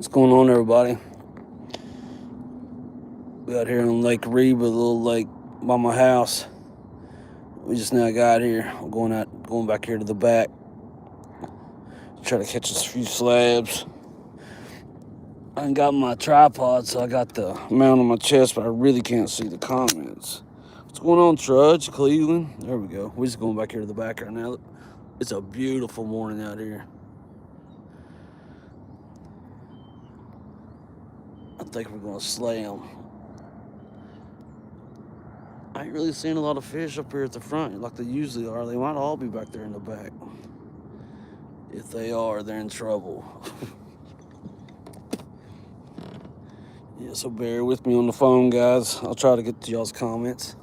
What's going on, everybody? We out here on Lake Reeba, the little lake by my house. We just now got here. I'm going back here to the back. Try to catch us a few slabs. I ain't got my tripod, so I got the mount on my chest, but I really can't see the comments. What's going on, Trudge, Cleveland? There we go. We're just going back here to the back right now. It's a beautiful morning out here. I think we're going to slay them. I ain't really seeing a lot of fish up here at the front like they usually are. They might all be back there in the back. If they are, they're in trouble. Yeah, so bear with me on the phone, guys. I'll try to get to y'all's comments.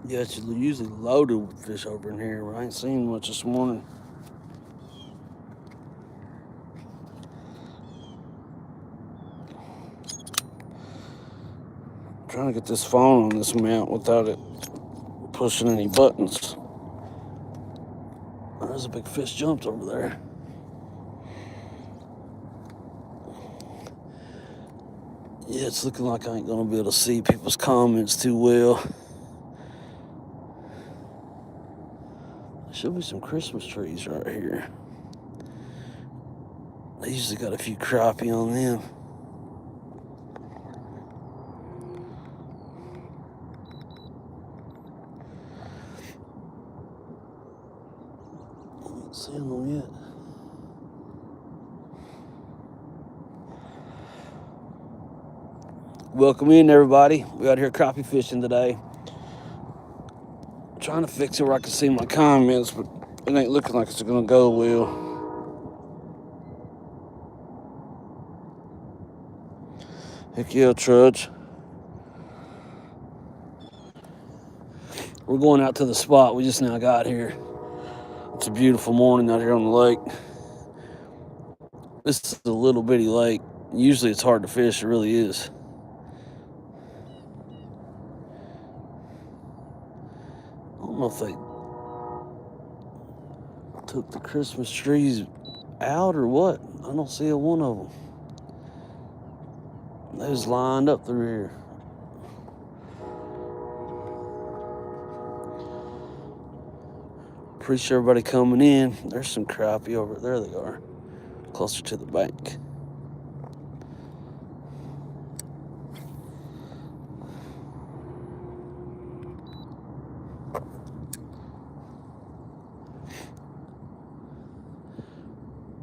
Yeah, it's usually loaded with fish over in here, but I ain't seen much this morning. I'm trying to get this phone on this mount without it pushing any buttons. There's a big fish jumped over there. Yeah, it's looking like I ain't gonna be able to see people's comments too well. There should be some Christmas trees right here. They usually got a few crappie on them. I ain't seeing them yet. Welcome in, everybody. We out here crappie fishing today. I'm trying to fix it where I can see my comments, but it ain't looking like it's gonna go well. Heck yeah, Trudge. We're going out to the spot we just now got here. It's a beautiful morning out here on the lake. This is a little bitty lake. Usually it's hard to fish, it really is. I don't know if they took the Christmas trees out or what. I don't see a one of them. They was lined up through here. Appreciate everybody coming in. There's some crappie over there. They are closer to the bank.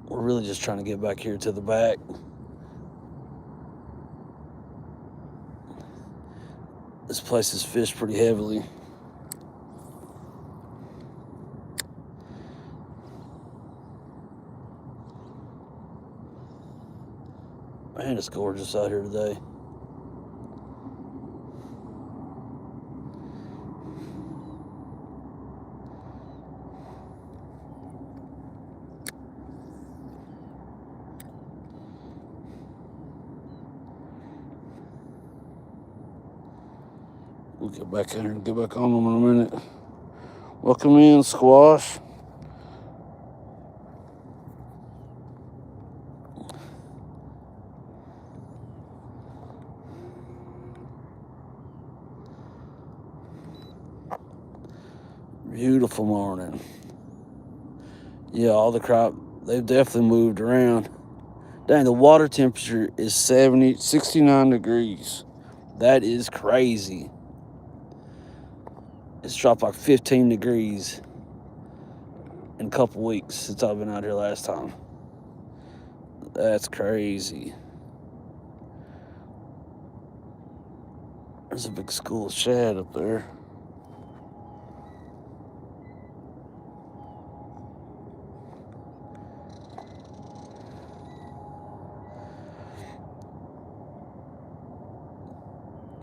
We're really just trying to get back here to the back. This place is fished pretty heavily. Man, it's gorgeous out here today. We'll get back in here and get back on them in a minute. Welcome in, Squash. Beautiful morning. Yeah, all the crop, they've definitely moved around. Dang, the water temperature is 69 degrees. That is crazy. It's dropped like 15 degrees in a couple weeks since I've been out here last time. That's crazy. There's a big school of shad up there.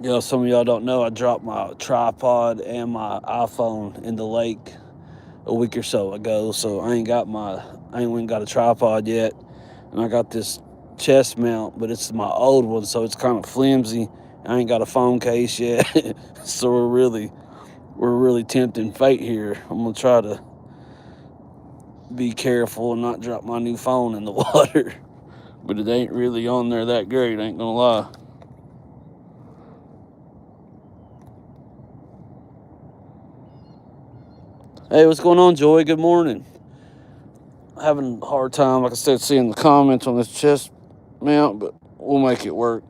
You know, some of y'all don't know, I dropped my tripod and my iPhone in the lake a week or so ago, so I ain't even got a tripod yet, and I got this chest mount, but it's my old one, so it's kind of flimsy. I ain't got a phone case yet, so we're really tempting fate here. I'm gonna try to be careful and not drop my new phone in the water, but it ain't really on there that great, ain't gonna lie. Hey, what's going on, Joy? Good morning. Having a hard time, like I said, seeing the comments on this chest mount, but we'll make it work.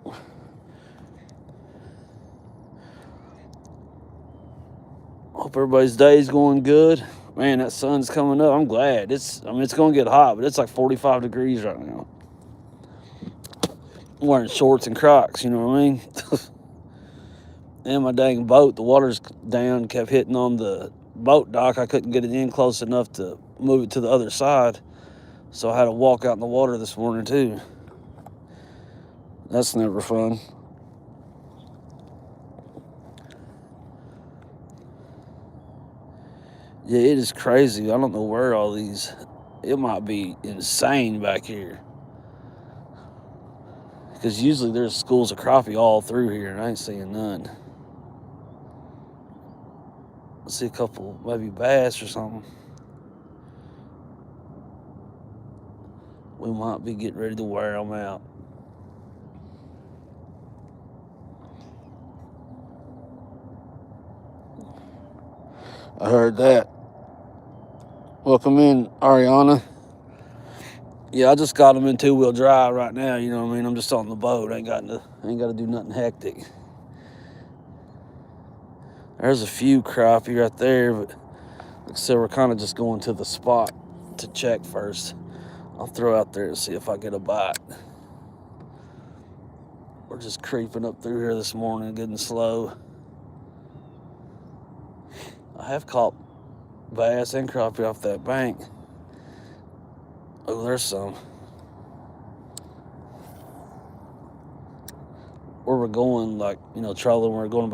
Hope everybody's day's going good. Man, that sun's coming up. I'm glad. It's gonna get hot, but it's like 45 degrees right now. I'm wearing shorts and Crocs, you know what I mean? And my dang boat, the water's down, kept hitting on the boat dock. I couldn't get it in close enough to move it to the other side, so I had to walk out in the water this morning too. That's never fun. Yeah, it is crazy. I don't know where all these... It might be insane back here, because usually there's schools of crappie all through here, and I ain't seeing none. I see a couple, maybe bass or something. We might be getting ready to wear them out. I heard that. Welcome in, Ariana. Yeah, I just got them in 2-wheel drive right now. You know what I mean? I'm just on the boat. I ain't got to do nothing hectic. There's a few crappie right there, but like I said, we're kind of just going to the spot to check first. I'll throw out there and see if I get a bite. We're just creeping up through here this morning, getting slow. I have caught bass and crappie off that bank. Oh, there's some. Where we're going, like, you know, trolling, we're going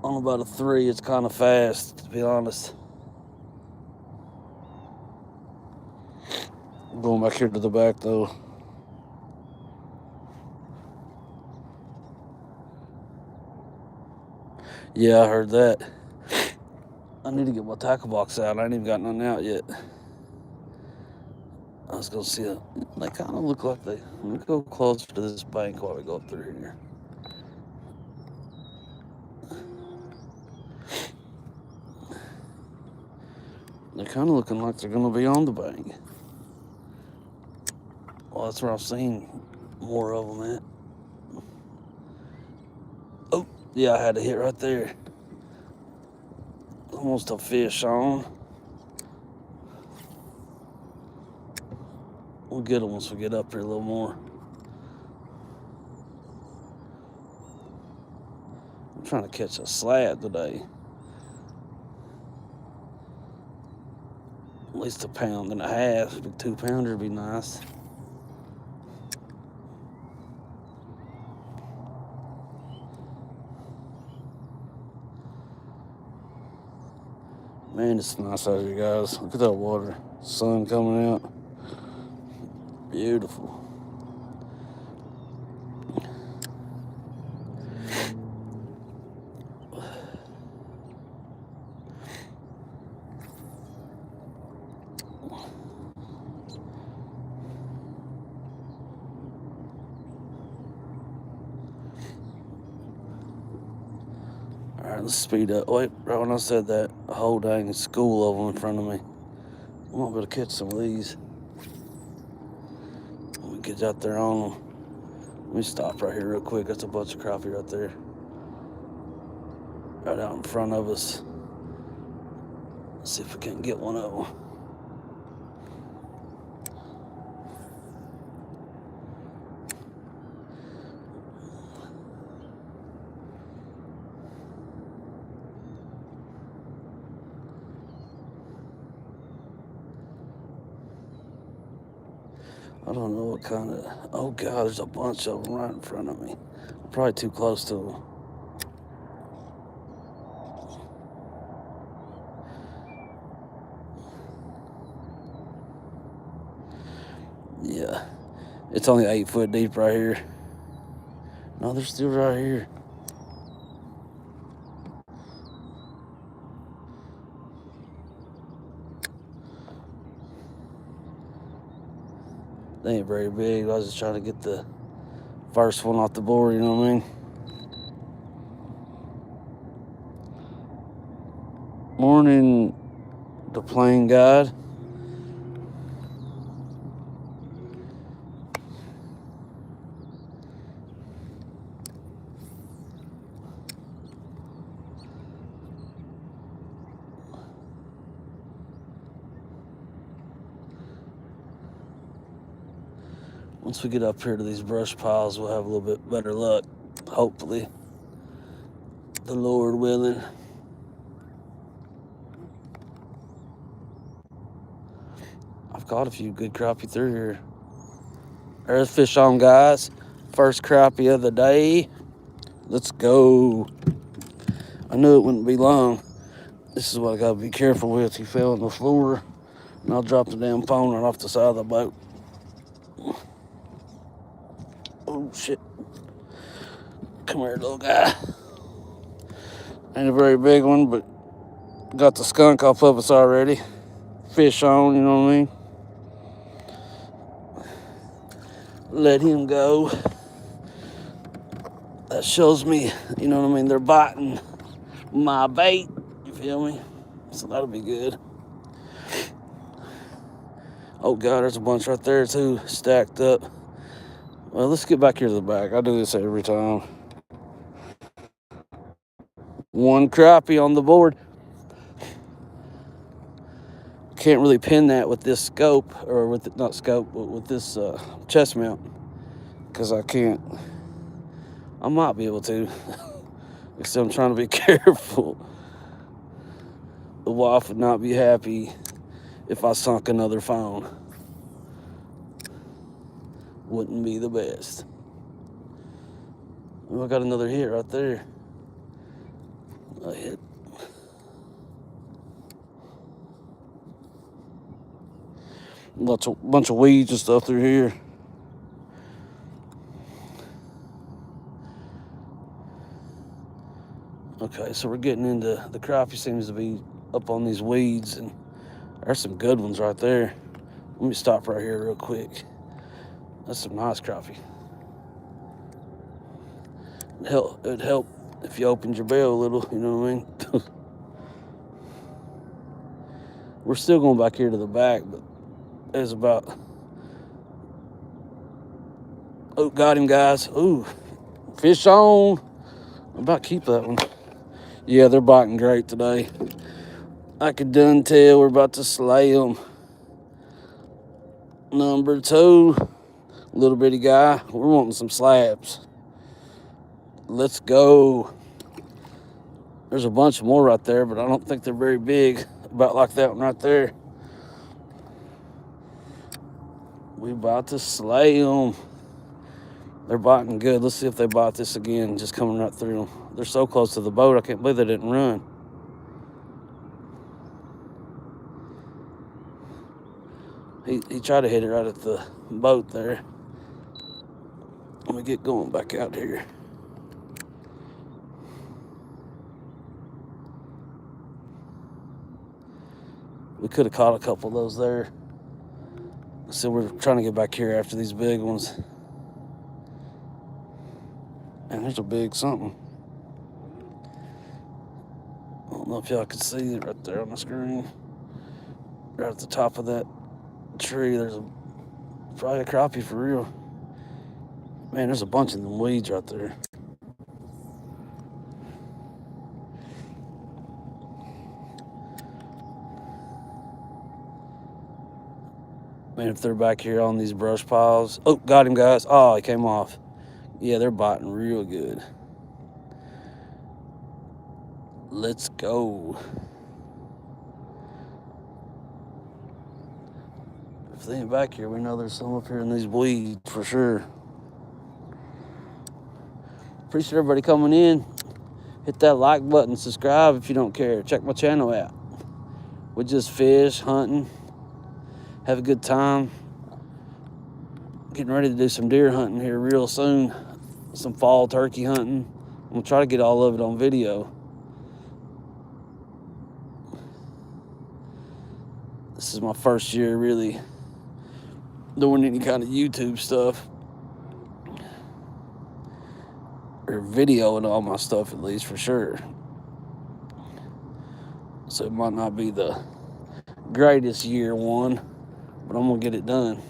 on about a 3. It's kind of fast, to be honest. I'm going back here to the back, though. Yeah, I heard that. I need to get my tackle box out. I ain't even got none out yet. I was going to see it. They kind of look like they... Let me go closer to this bank while we go up through here. They're kind of looking like they're going to be on the bank. Well, that's where I've seen more of them at. Oh, yeah, I had a hit right there. Almost a fish on. We'll get them once we get up here a little more. I'm trying to catch a slab today. At least 1.5 pounds. A big 2-pounder would be nice. Man, it's nice out here, guys. Look at that water. Sun coming out. Beautiful. All right, let's speed up. Wait, right when I said that, a whole dang school of them in front of me. I might be able to catch some of these. Let me get out there on them. Let me stop right here real quick. That's a bunch of crappie right there. Right out in front of us. Let's see if we can get one of them. I don't know what kind of... Oh, God, there's a bunch of them right in front of me. I'm probably too close to them. Yeah. It's only 8 foot deep right here. No, they're still right here. They ain't very big. I was just trying to get the first one off the board, you know what I mean? Morning, the plane guide. Once we get up here to these brush piles, we'll have a little bit better luck, hopefully. The Lord willing. I've caught a few good crappie through here. There's fish on, guys. First crappie of the day. Let's go. I knew it wouldn't be long. This is what I gotta be careful with. He fell on the floor, and I'll drop the damn phone right off the side of the boat. Oh, shit. Come here, little guy. Ain't a very big one, but got the skunk off of us already. Fish on, you know what I mean? Let him go. That shows me, you know what I mean, they're biting my bait. You feel me? So that'll be good. Oh, God, there's a bunch right there, too, stacked up. Well, let's get back here to the back. I do this every time. One crappie on the board. Can't really pin that with this scope, or with, not scope, but with this chest mount, because I can't. I might be able to, except I'm trying to be careful. The wife would not be happy if I sunk another phone. Wouldn't be the best. Oh, I got another hit right there. A hit. Bunch of weeds and stuff through here. Okay, so we're getting into the crappie. Seems to be up on these weeds, and there's some good ones right there. Let me stop right here real quick. That's some nice crappie. It'd help if you opened your bell a little, you know what I mean? We're still going back here to the back, but there's about... Oh, got him, guys. Ooh, fish on. I'm about to keep that one. Yeah, they're biting great today. I could done tell we're about to slay them. Number 2, little bitty guy. We're wanting some slabs. Let's go. There's a bunch more right there, but I don't think they're very big. About like that one right there. We about to slay them. They're biting good. Let's see if they bite this again, just coming right through them. They're so close to the boat, I can't believe they didn't run. He tried to hit it right at the boat there. Let me get going back out here. We could have caught a couple of those there. So we're trying to get back here after these big ones. And there's a big something. I don't know if y'all can see it right there on the screen. Right at the top of that tree, there's probably a crappie for real. Man, there's a bunch of them weeds right there. Man, if they're back here on these brush piles. Oh, got him, guys. Oh, he came off. Yeah, they're biting real good. Let's go. If they ain't back here, we know there's some up here in these weeds for sure. Appreciate everybody coming in. Hit that like button, subscribe if you don't care. Check my channel out. We just fish, hunting, have a good time. Getting ready to do some deer hunting here real soon. Some fall turkey hunting. I'm gonna try to get all of it on video. This is my first year really doing any kind of YouTube stuff. Or videoing all my stuff at least for sure. So it might not be the greatest year one, but I'm gonna get it done.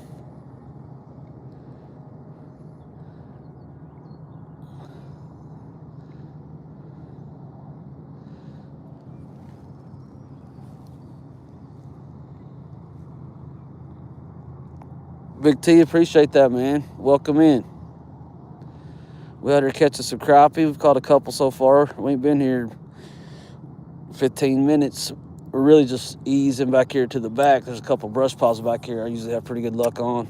Big T, appreciate that, man. Welcome in. We out here catching some crappie. We've caught a couple so far. We ain't been here 15 minutes. We're really just easing back here to the back. There's a couple brush piles back here I usually have pretty good luck on.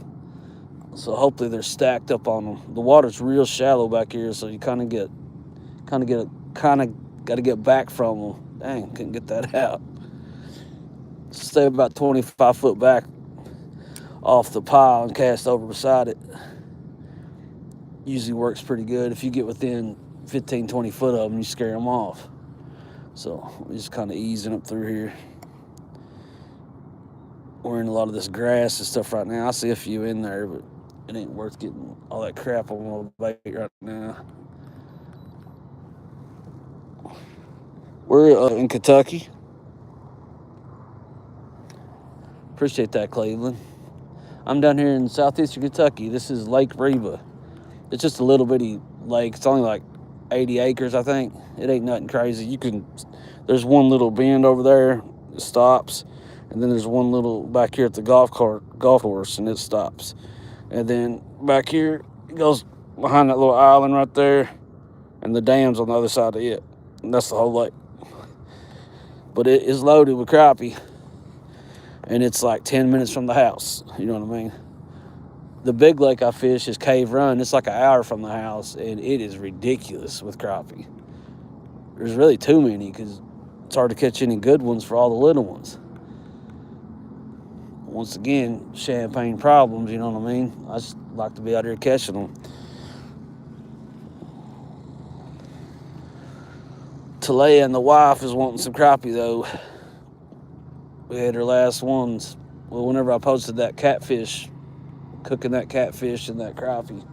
So hopefully they're stacked up on them. The water's real shallow back here, so you kind of got to get back from them. Dang, couldn't get that out. Stay about 25 foot back off the pile and cast over beside it. Usually works pretty good. If you get within 15, 20 foot of them, you scare them off. So we're just kind of easing up through here. We're in a lot of this grass and stuff right now. I see a few in there, but it ain't worth getting all that crap on my bait right now. We're in Kentucky. Appreciate that, Cleveland. I'm down here in southeastern Kentucky. This is Lake Reeba. It's just a little bitty lake. It's only like 80 acres, I think. It ain't nothing crazy. There's one little bend over there that stops, and then there's one little back here at the golf course, and it stops. And then back here, it goes behind that little island right there, and the dam's on the other side of it. And that's the whole lake. But it is loaded with crappie, and it's like 10 minutes from the house. You know what I mean? The big lake I fish is Cave Run. It's like an hour from the house, and it is ridiculous with crappie. There's really too many because it's hard to catch any good ones for all the little ones. Once again, champagne problems, you know what I mean? I just like to be out here catching them. Talea and the wife is wanting some crappie, though. We had her last ones. Well, whenever I posted that catfish, cooking that catfish and that crappie,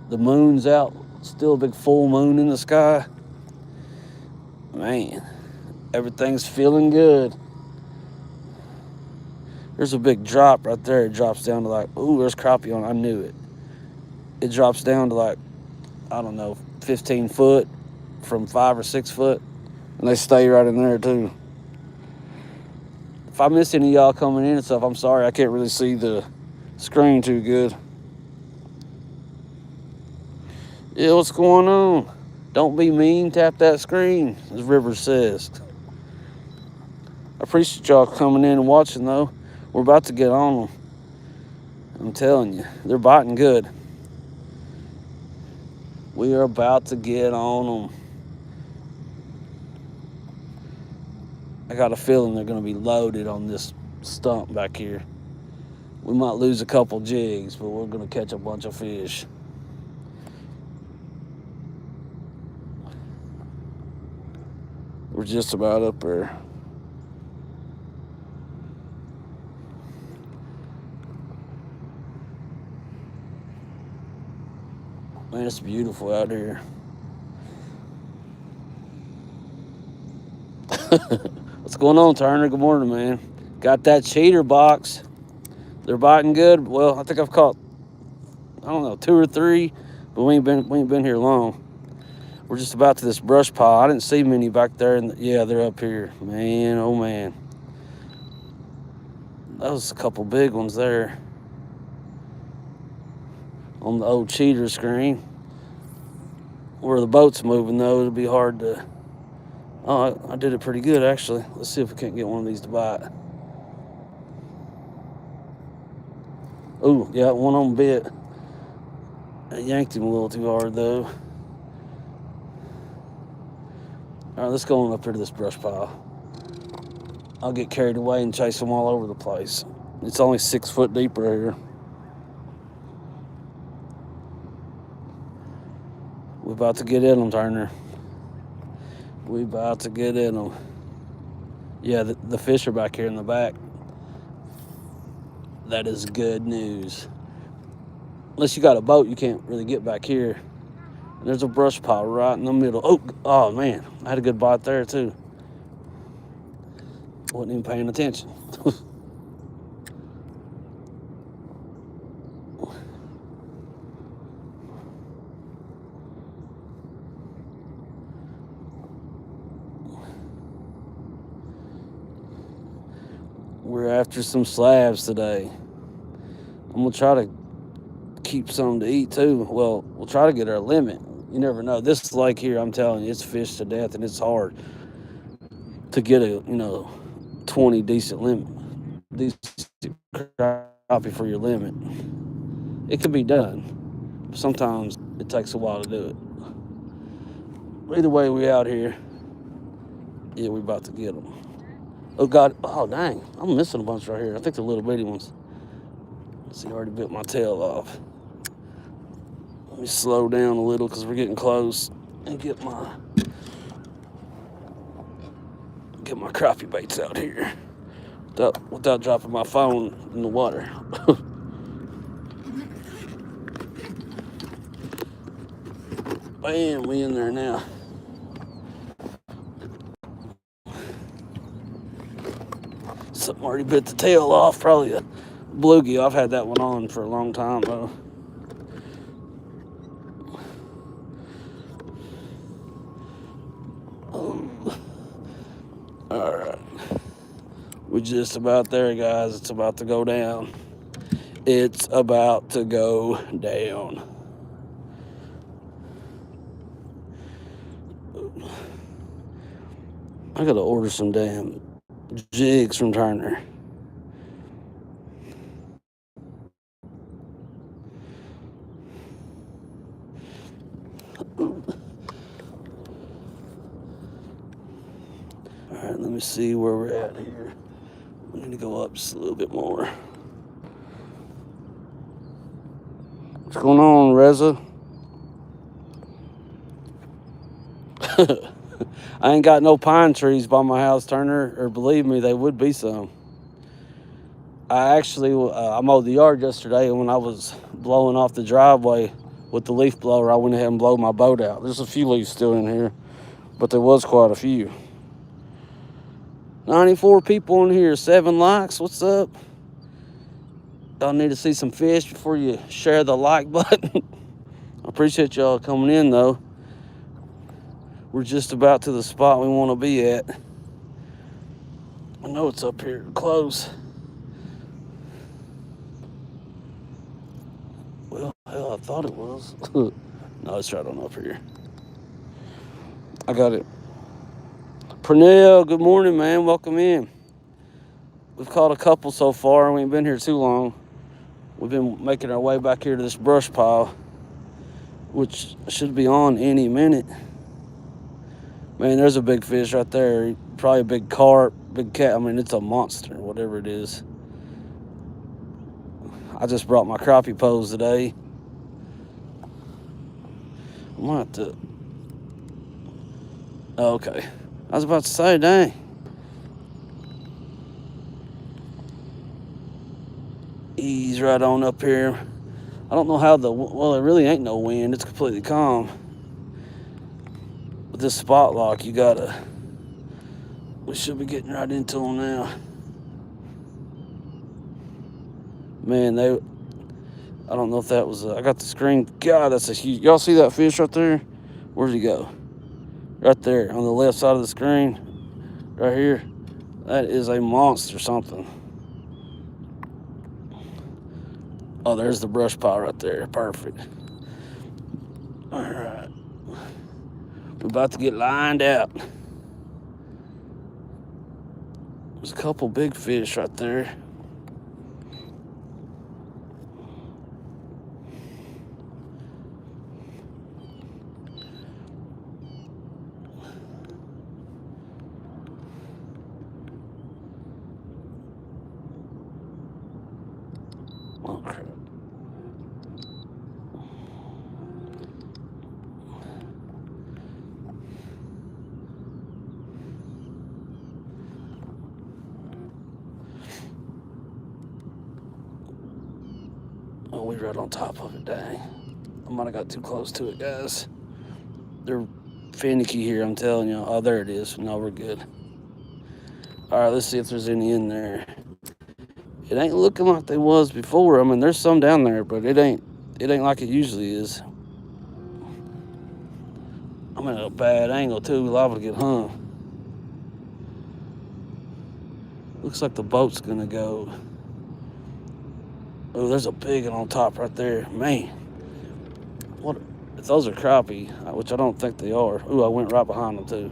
the moon's out. Still a big full moon in the sky. Man, everything's feeling good. There's a big drop right there. It drops down to like, ooh, there's crappie on. I knew it. It drops down to like, I don't know, 15 foot from 5 or 6 foot. And they stay right in there too. If I miss any of y'all coming in and stuff, I'm sorry. I can't really see the screen too good. Yeah, what's going on? Don't be mean, tap that screen, as River says. I appreciate y'all coming in and watching, though. We're about to get on them. I'm telling you, they're biting good. We are about to get on them. I got a feeling they're going to be loaded on this stump back here. We might lose a couple jigs, but we're going to catch a bunch of fish. We're just about up there. Man, it's beautiful out here. What's going on, Turner? Good morning, man. Got that cheater box. They're biting good. Well, I think I've caught, I don't know, 2 or 3, but we ain't been here long. We're just about to this brush pile. I didn't see many back there. Yeah, they're up here. Man, oh man. That was a couple big ones there. On the old cheater screen. Where the boat's moving, though, it'll be hard to... Oh, I did it pretty good, actually. Let's see if we can't get one of these to bite. Oh, yeah, one of them bit. I yanked him a little too hard, though. All right, let's go on up here to this brush pile. I'll get carried away and chase them all over the place. It's only 6 foot deep right here. We're about to get in them, Turner. We about to get in them. Yeah, the fish are back here in the back. That is good news. Unless you got a boat, you can't really get back here. And there's a brush pile right in the middle. Oh man, I had a good bite there too. Wasn't even paying attention. We're after some slabs today. I'm gonna try to keep some to eat too. Well, we'll try to get our limit. You never know. This lake here, I'm telling you, it's fished to death, and it's hard to get a 20 decent crappie for your limit. It can be done. Sometimes it takes a while to do it. Either way, we out here. Yeah, we about to get them. Oh God! Oh dang! I'm missing a bunch right here. I think the little bitty ones. See, I already bit my tail off. Let me slow down a little because we're getting close and get my crappie baits out here without dropping my phone in the water. Bam, we in there now. Something already bit the tail off, probably a bluegie. I've had that one on for a long time though. All right, we're just about there, guys. It's about to go down. It's about to go down. I gotta order some damn jigs from Turner. Alright, let me see where we're at here. We need to go up just a little bit more. What's going on, Reza? I ain't got no pine trees by my house, Turner, or believe me, they would be some. I actually, I mowed the yard yesterday, and when I was blowing off the driveway with the leaf blower, I went ahead and blew my boat out. There's a few leaves still in here, but there was quite a few. 94 people in here, 7 likes. What's up? Y'all need to see some fish before you share the like button. I appreciate y'all coming in, though. We're just about to the spot we want to be at. I know it's up here close. Well, hell, I thought it was. No, it's right on up here. I got it. Pernell, good morning, man. Welcome in. We've caught a couple so far. We ain't been here too long. We've been making our way back here to this brush pile, which should be on any minute. Man, there's a big fish right there. Probably a big carp, big cat. I mean, it's a monster, whatever it is. I just brought my crappie pose today. I might have to... Oh, okay. I was about to say, dang. Ease right on up here. I don't know how well, it really ain't no wind. It's completely calm. With this spot lock, we should be getting right into them now. Man, I don't know if that was, I got the screen. God, that's a huge, y'all see that fish right there? Where'd he go? Right there on the left side of the screen. Right here. That is a monster something. Oh, there's the brush pile right there. Perfect. All right. We're about to get lined out. There's a couple big fish right there. right on top of it, dang. I might have got too close to it, guys. They're finicky here, I'm telling you. Oh, there it is. No, we're good. All right, let's see if there's any in there. It ain't looking like they was before. I mean, there's some down there, but it ain't like it usually is. I'm in a bad angle too, liable to get hung. Looks like the boat's gonna go. Oh, there's a big one on top right there. Man, what if those are crappie, which I don't think they are. Ooh, I went right behind them too.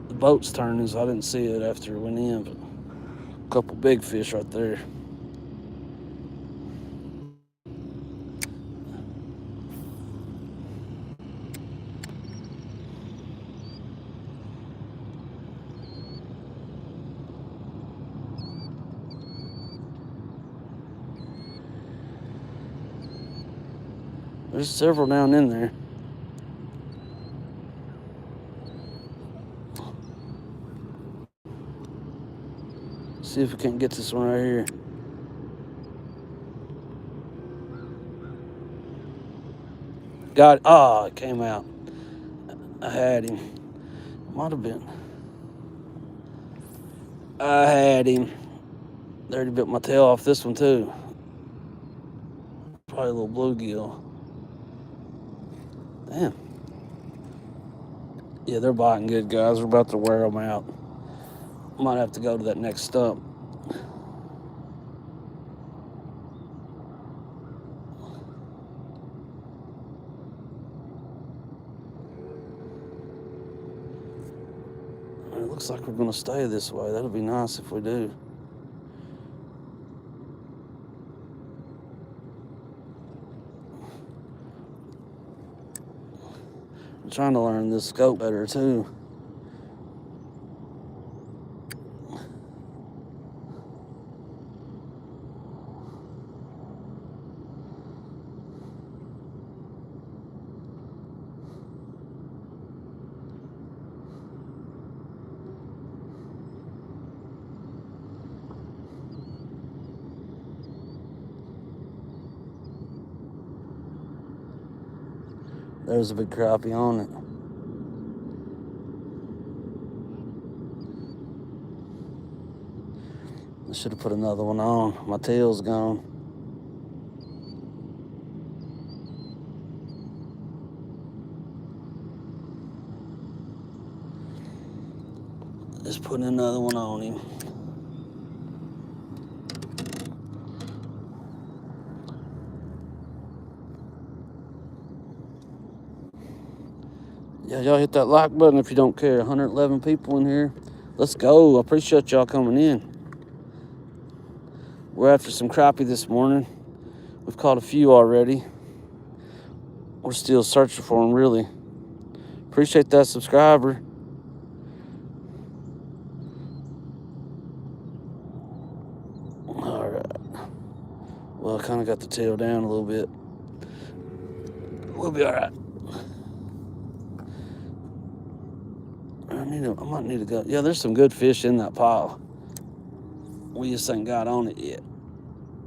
The boat's turning, so I didn't see it after it went in, but a couple big fish right there. There's several down in there. See if we can't get this one right here. Got it. Oh, it came out. I had him. Might have been. I had him. They already bit my tail off this one too. Probably a little bluegill. Damn. Yeah, they're biting good, guys. We're about to wear them out. Might have to go to that next stump. It looks like we're going to stay this way. That'll be nice if we do. I'm trying to learn this scope better too. There's a big crappie on it. I should have put another one on. My tail's gone. Just putting another one on him. Yeah, y'all hit that like button if you don't care. 111 people in here. Let's go. I appreciate y'all coming in. We're after some crappie this morning. We've caught a few already. We're still searching for them, really. Appreciate that subscriber. All right. Well, I kind of got the tail down a little bit. We'll be all right. I might need to go. Yeah, there's some good fish in that pile. We just ain't got on it yet.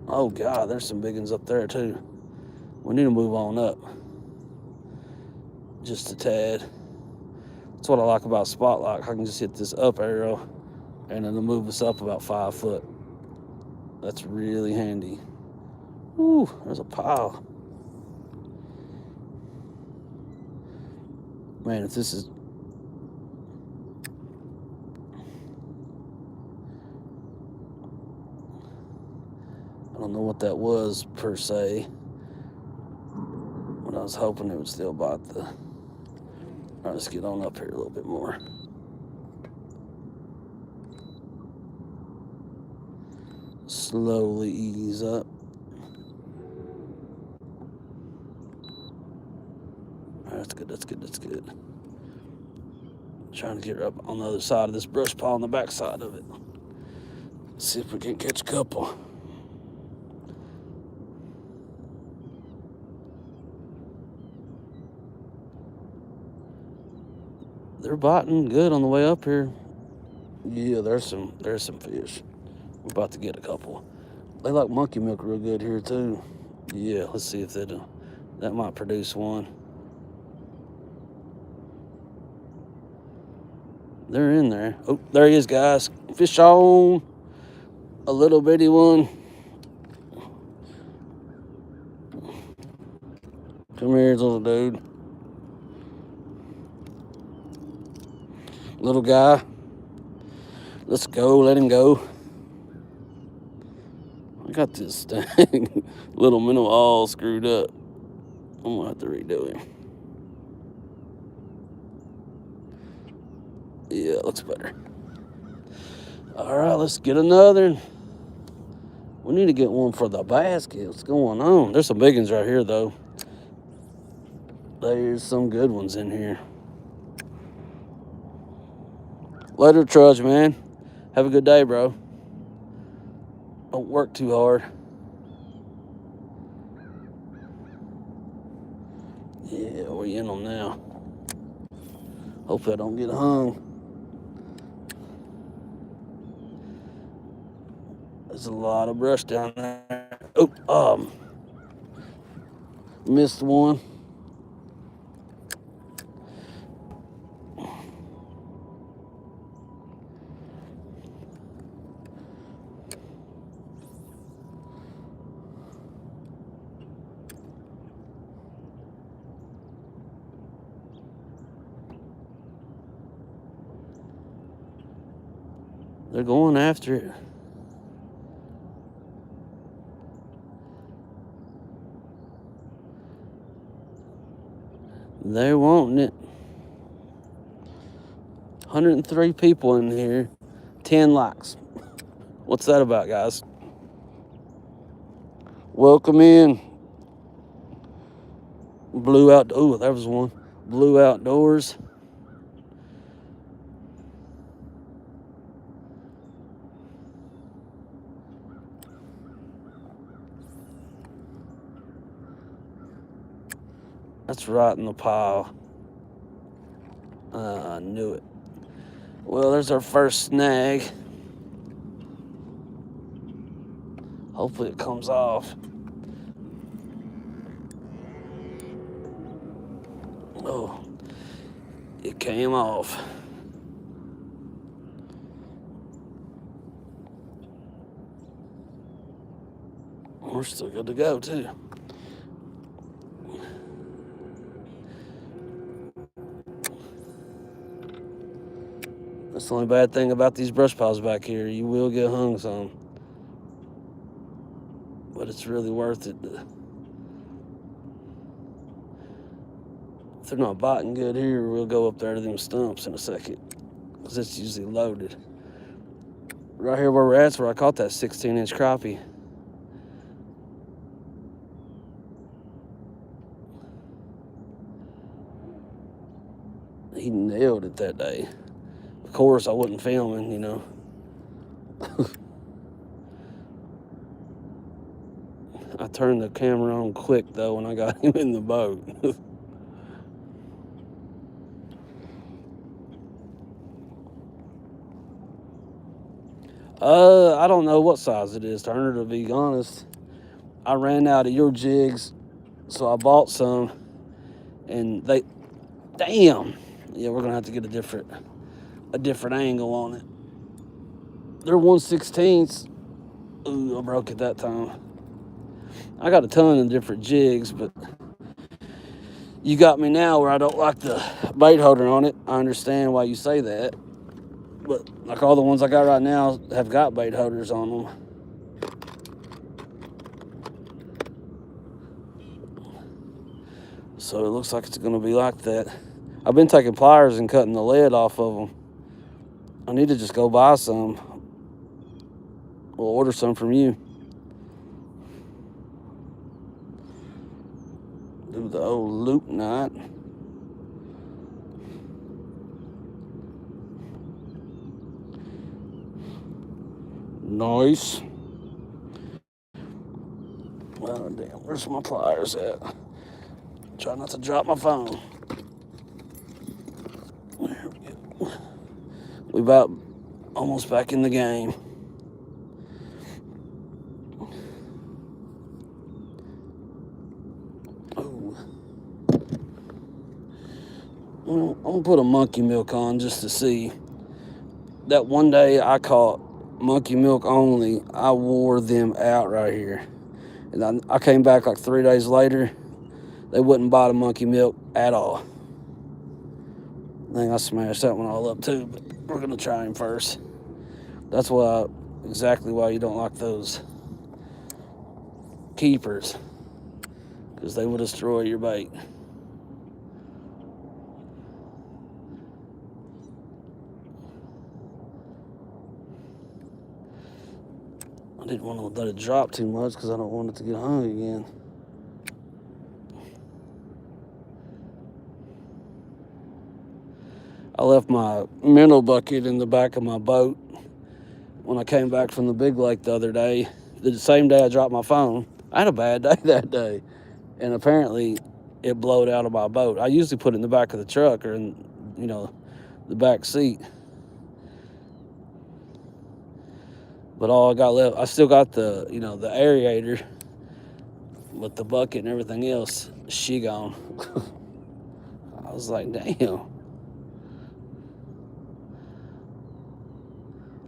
Oh, God, there's some big ones up there, too. We need to move on up. Just a tad. That's what I like about Spotlight. I can just hit this up arrow, and it'll move us up about 5 foot. That's really handy. Ooh, there's a pile. Man, if this is... I don't know what that was, per se. But I was hoping it would still bite the... All right, let's get on up here a little bit more. Slowly ease up. All right, that's good, that's good, that's good. Trying to get up on the other side of this brush pile on the back side of it. See if we can catch a couple. They're biting good on the way up here. Yeah, there's some fish. We're about to get a couple. They like monkey milk real good here too. Yeah, let's see if that might produce one. They're in there. Oh, there he is, guys. Fish on. A little bitty one. Come here, little dude. Little guy. Let's go. Let him go. I got this thing. Little minnow all screwed up. I'm gonna have to redo him. Yeah, it looks better. All right, let's get another. We need to get one for the basket. What's going on? There's some big ones right here, though. There's some good ones in here. Later, Trudge, man. Have a good day, bro. Don't work too hard. Yeah, we in them now. Hopefully I don't get hung. There's a lot of brush down there. Oh, missed one. They're going after it. They're wanting it. 103 people in here. 10 likes. What's that about, guys? Welcome in. Blue out. Oh, there was one. Blue Outdoors. That's right in the pile. I knew it. Well, there's our first snag. Hopefully it comes off. Oh, it came off. We're still good to go, too. That's the only bad thing about these brush piles back here. You will get hung some. But it's really worth it. If they're not biting good here, we'll go up there to them stumps in a second. Because it's usually loaded. Right here where we're at is where I caught that 16-inch crappie. He nailed it that day. Of course, I wasn't filming, you know. I turned the camera on quick, though, when I got him in the boat. I don't know what size it is, Turner, to be honest. I ran out of your jigs, so I bought some, and damn. Yeah, we're gonna have to get a different angle on it. They're 1/16. Ooh, I broke it that time. I got a ton of different jigs, but you got me now where I don't like the bait holder on it. I understand why you say that. But like all the ones I got right now have got bait holders on them. So it looks like it's going to be like that. I've been taking pliers and cutting the lead off of them. I need to just go buy some. We'll order some from you. Do the old loop knot. Nice. Oh, damn. Where's my pliers at? Try not to drop my phone. There we go. We about almost back in the game. Oh, I'm gonna put a monkey milk on just to see. That one day I caught monkey milk only, I wore them out right here. And I came back like 3 days later. They wouldn't buy the monkey milk at all. I think I smashed that one all up too, but we're gonna try him first. That's exactly why you don't like those keepers, because they will destroy your bait. I didn't want to let it drop too much because I don't want it to get hung again. I left my minnow bucket in the back of my boat when I came back from the big lake the other day. The same day I dropped my phone. I had a bad day that day, and apparently it blowed out of my boat. I usually put it in the back of the truck or in, the back seat. But all I got left, I still got the aerator, but the bucket and everything else, she gone. I was like, damn.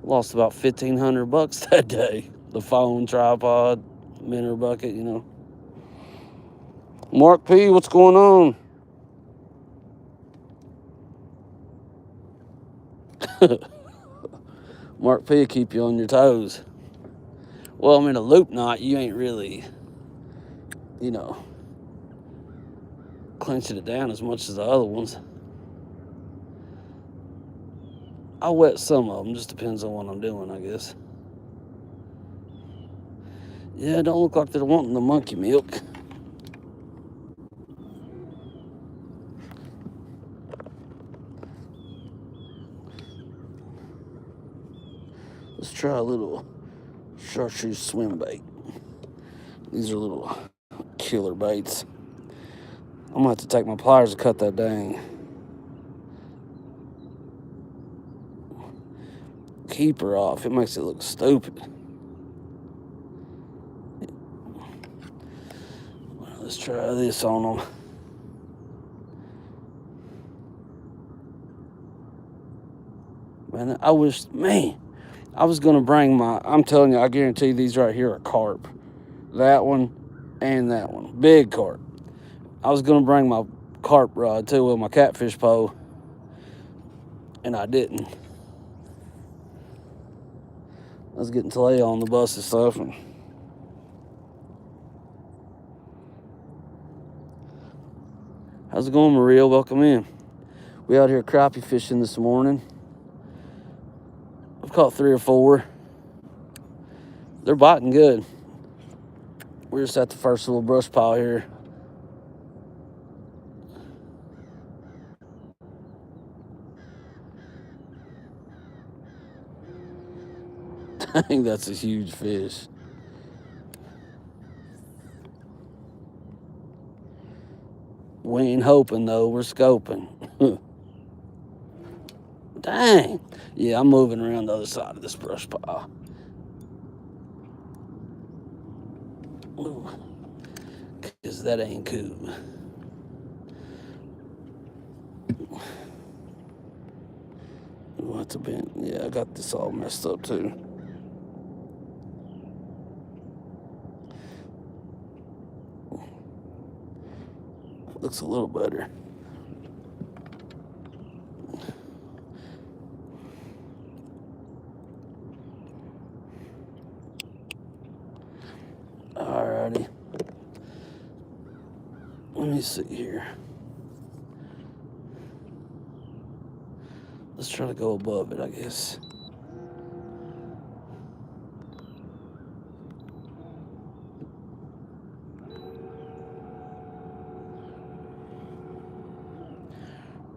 Lost about $1,500 that day. The phone, tripod, minnow bucket, Mark P, what's going on? Mark P will keep you on your toes. Well, I mean, a loop knot, you ain't really, clenching it down as much as the other ones. I wet some of them, just depends on what I'm doing, I guess. Yeah, don't look like they're wanting the monkey milk. Let's try a little chartreuse swim bait. These are little killer baits. I'm gonna have to take my pliers to cut that dang keeper off. It makes it look stupid. Let's try this on them. Man, I was gonna bring I'm telling you, I guarantee these right here are carp. That one and that one, big carp. I was gonna bring my carp rod too with my catfish pole, and I didn't. I was getting to lay on the bus and stuff. How's it going, Maria? Welcome in. We out here crappie fishing this morning. I've caught 3 or 4. They're biting good. We're just at the first little brush pile here. Dang, that's a huge fish. We ain't hoping though, we're scoping. Dang. Yeah, I'm moving around the other side of this brush pile. Because that ain't cool. What's a bit? Yeah, I got this all messed up too. Looks a little better. Alrighty. Let me see here. Let's try to go above it, I guess.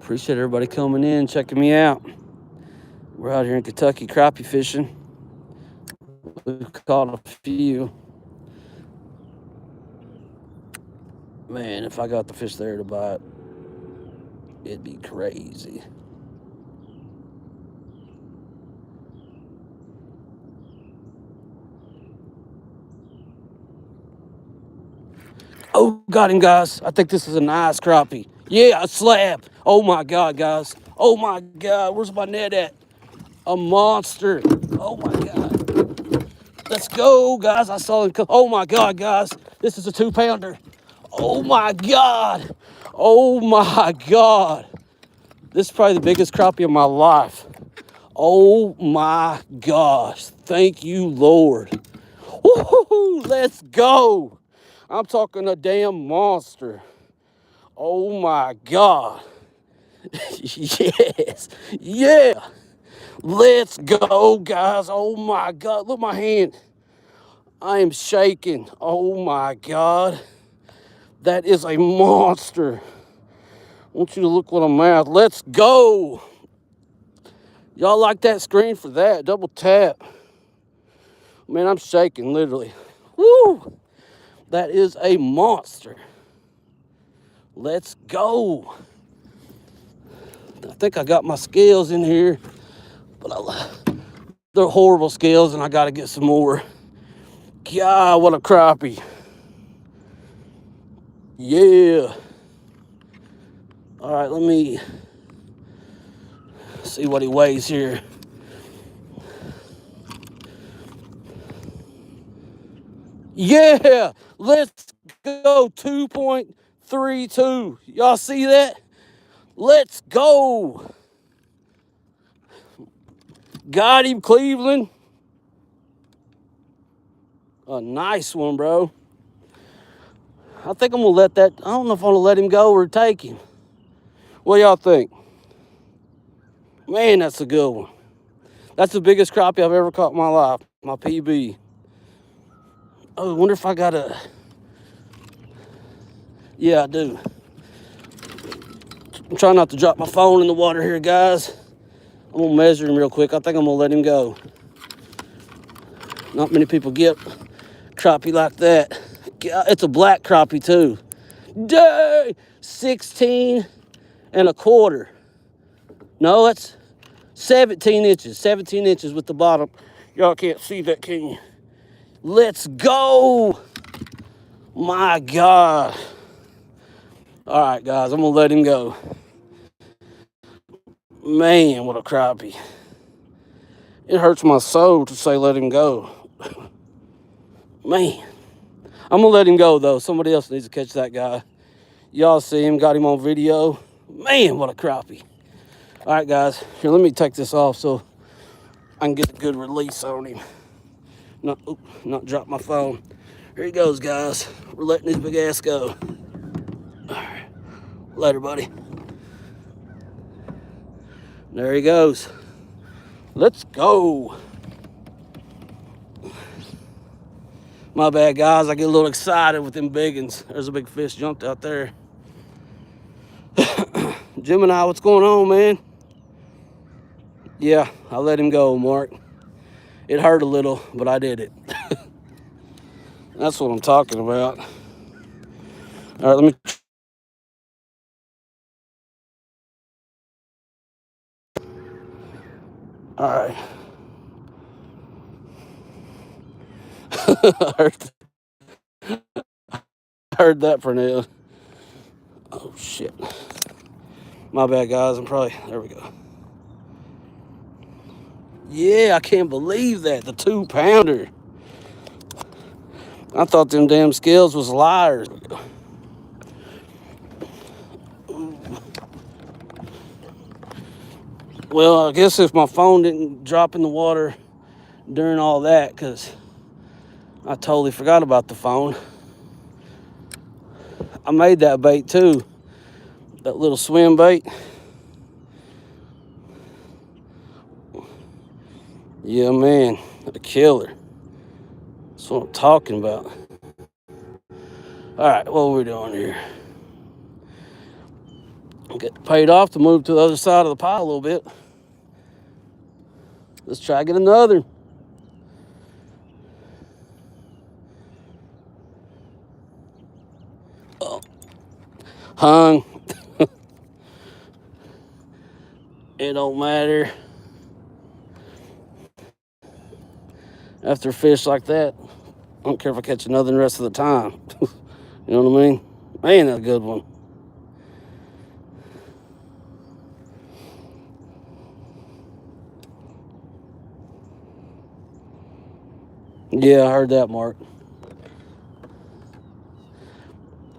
Appreciate everybody coming in, checking me out. We're out here in Kentucky crappie fishing. We've caught a few. Man, if I got the fish there to bite, it'd be crazy. Oh, got him, guys. I think this is a nice crappie. Yeah, a slab. Oh, my God, guys. Oh, my God. Where's my net at? A monster. Oh, my God. Let's go, guys. I saw him come. Oh, my God, guys. This is a 2-pounder. Oh, my God. Oh, my God. This is probably the biggest crappie of my life. Oh, my gosh. Thank you, Lord. Woo-hoo-hoo. Let's go. I'm talking a damn monster. Oh my God. Yes. Yeah. Let's go, guys. Oh my God. Look at my hand. I am shaking. Oh my God. That is a monster. I want you to look what I'm at. Let's go. Y'all like that screen for that? Double tap. Man, I'm shaking literally. Woo. That is a monster. Let's go. I think I got my scales in here, but they're horrible scales and I got to get some more. God, what a crappie. Yeah. All right, let me see what he weighs here. Yeah, let's go. 2.32. Y'all see that? Let's go. Got him, Cleveland. A nice one, bro. I think I'm going to let that. I don't know if I'm going to let him go or take him. What y'all think? Man, that's a good one. That's the biggest crappie I've ever caught in my life. My PB. Oh, I wonder if I got a... Yeah, I do. I'm trying not to drop my phone in the water here, guys. I'm going to measure him real quick. I think I'm going to let him go. Not many people get crappie like that. It's a black crappie, too. Dang! 16 and a quarter. No, it's 17 inches. 17 inches with the bottom. Y'all can't see that, can you? Let's go! My God. All right, guys, I'm going to let him go. Man, what a crappie. It hurts my soul to say let him go. Man. I'm going to let him go, though. Somebody else needs to catch that guy. Y'all see him, got him on video. Man, what a crappie. All right, guys. Here, let me take this off so I can get a good release on him. Not drop my phone. Here he goes, guys. We're letting his big ass go. All right. Later, buddy. There he goes. Let's go. My bad, guys. I get a little excited with them biggins. There's a big fish jumped out there. Gemini, what's going on, man? Yeah, I let him go, Mark. It hurt a little, but I did it. That's what I'm talking about. All right, let me... All right. I heard that, Pernell. Oh, shit. My bad, guys. There we go. Yeah, I can't believe that. The 2-pounder. I thought them damn scales was liars. Well, I guess if my phone didn't drop in the water during all that, because I totally forgot about the phone. I made that bait too. That little swim bait. Yeah, man. A killer. That's what I'm talking about. All right, what are we doing here? Get paid off to move to the other side of the pile a little bit. Let's try to get another. Oh. Hung. It don't matter. After a fish like that, I don't care if I catch another the rest of the time. You know what I mean? Man, that's a good one. Yeah, I heard that, Mark.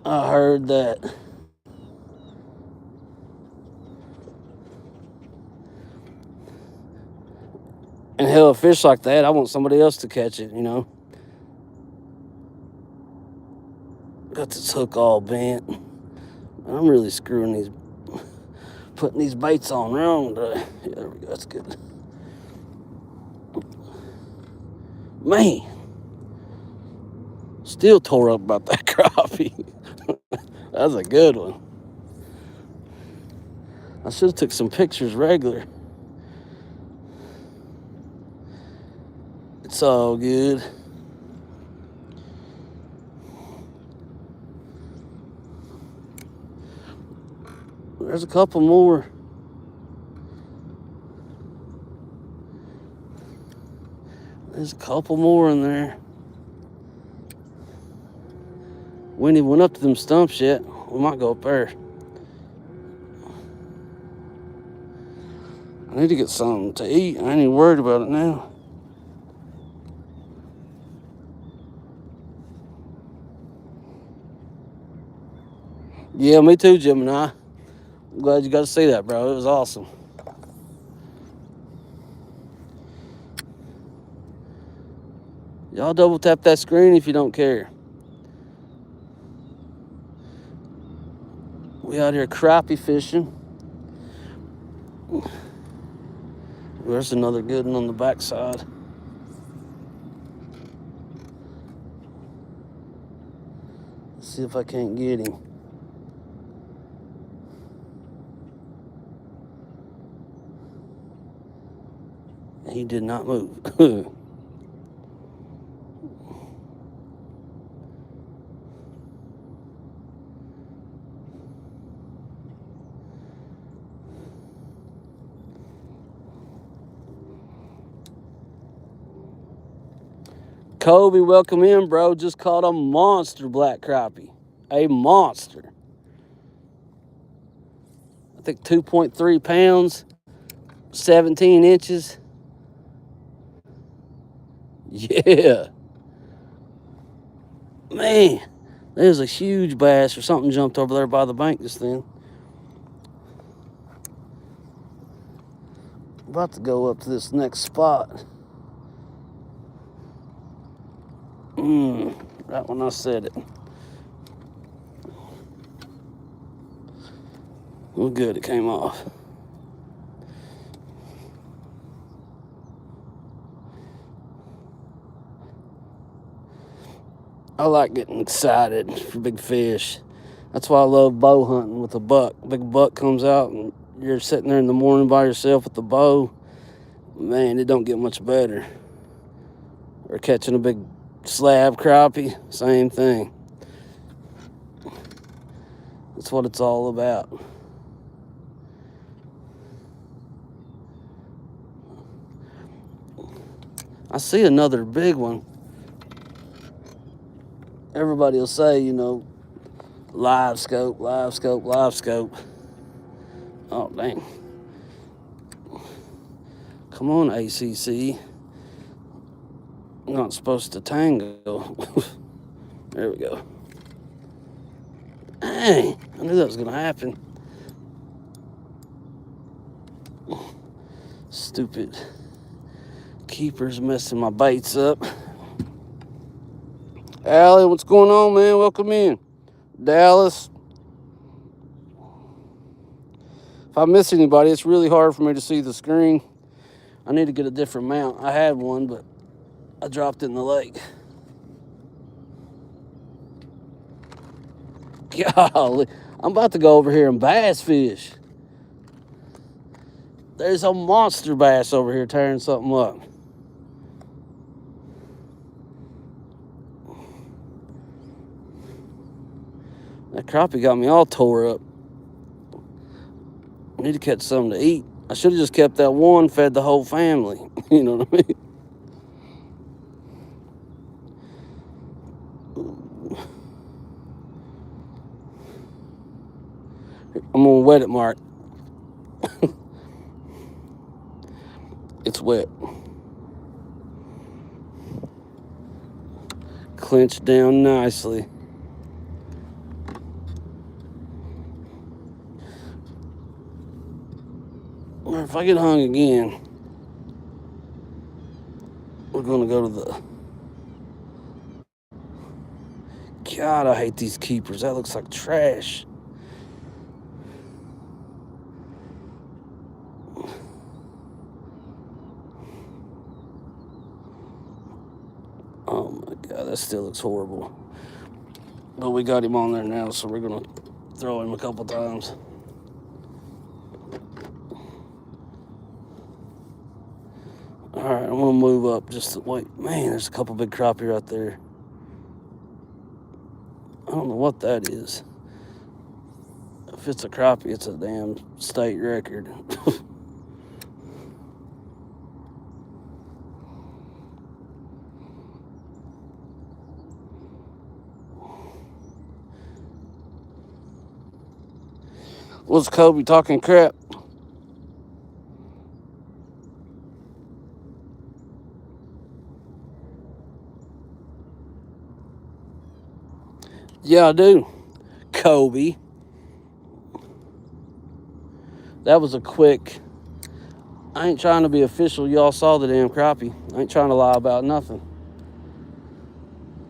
I heard that. And hell, a fish like that, I want somebody else to catch it, you know. Got this hook all bent. I'm really screwing these, putting these baits on wrong today. Yeah, there we go. That's good. Man, still tore up about that crappie. That's a good one. I should have took some pictures regular. It's all good. There's a couple more. There's a couple more in there. We ain't even went up to them stumps yet. We might go up there. I need to get something to eat. I ain't even worried about it now. Yeah, me too, Gemini. I'm glad you got to see that, bro. It was awesome. Y'all double tap that screen if you don't care. We out here crappie fishing. There's another good one on the backside. Let's see if I can't get him. He did not move. Kobe, welcome in, bro. Just caught a monster black crappie. A monster. I think 2.3 pounds, 17 inches. Yeah. Man, there's a huge bass or something jumped over there by the bank just then. About to go up to this next spot. Right when I said it. Well, good, it came off. I like getting excited for big fish. That's why I love bow hunting with a buck. Big buck comes out and you're sitting there in the morning by yourself with the bow. Man, it don't get much better. Or catching a big slab crappie, same thing. That's what it's all about. I see another big one. Everybody will say, you know, live scope, live scope, live scope. Oh, dang. Come on, ACC. I'm not supposed to tango. There we go. Dang, I knew that was going to happen. Stupid keeper's messing my baits up. Allie, what's going on, man? Welcome in. Dallas. If I miss anybody, it's really hard for me to see the screen. I need to get a different mount. I had one, but I dropped it in the lake. Golly, I'm about to go over here and bass fish. There's a monster bass over here tearing something up. That crappie got me all tore up. I need to catch something to eat. I should have just kept that one, fed the whole family. You know what I mean? I'm gonna wet it, Mark. It's wet. Clench down nicely. Or if I get hung again, we're gonna go to the... God, I hate these keepers. That looks like trash. Oh my God, that still looks horrible. But we got him on there now, so we're gonna throw him a couple times. All right, I'm gonna move up just to wait. Man, there's a couple big crappie right there. I don't know what that is. If it's a crappie, it's a damn state record. What's Kobe talking crap? Yeah, I do. Kobe. That was a quick... I ain't trying to be official. Y'all saw the damn crappie. I ain't trying to lie about nothing.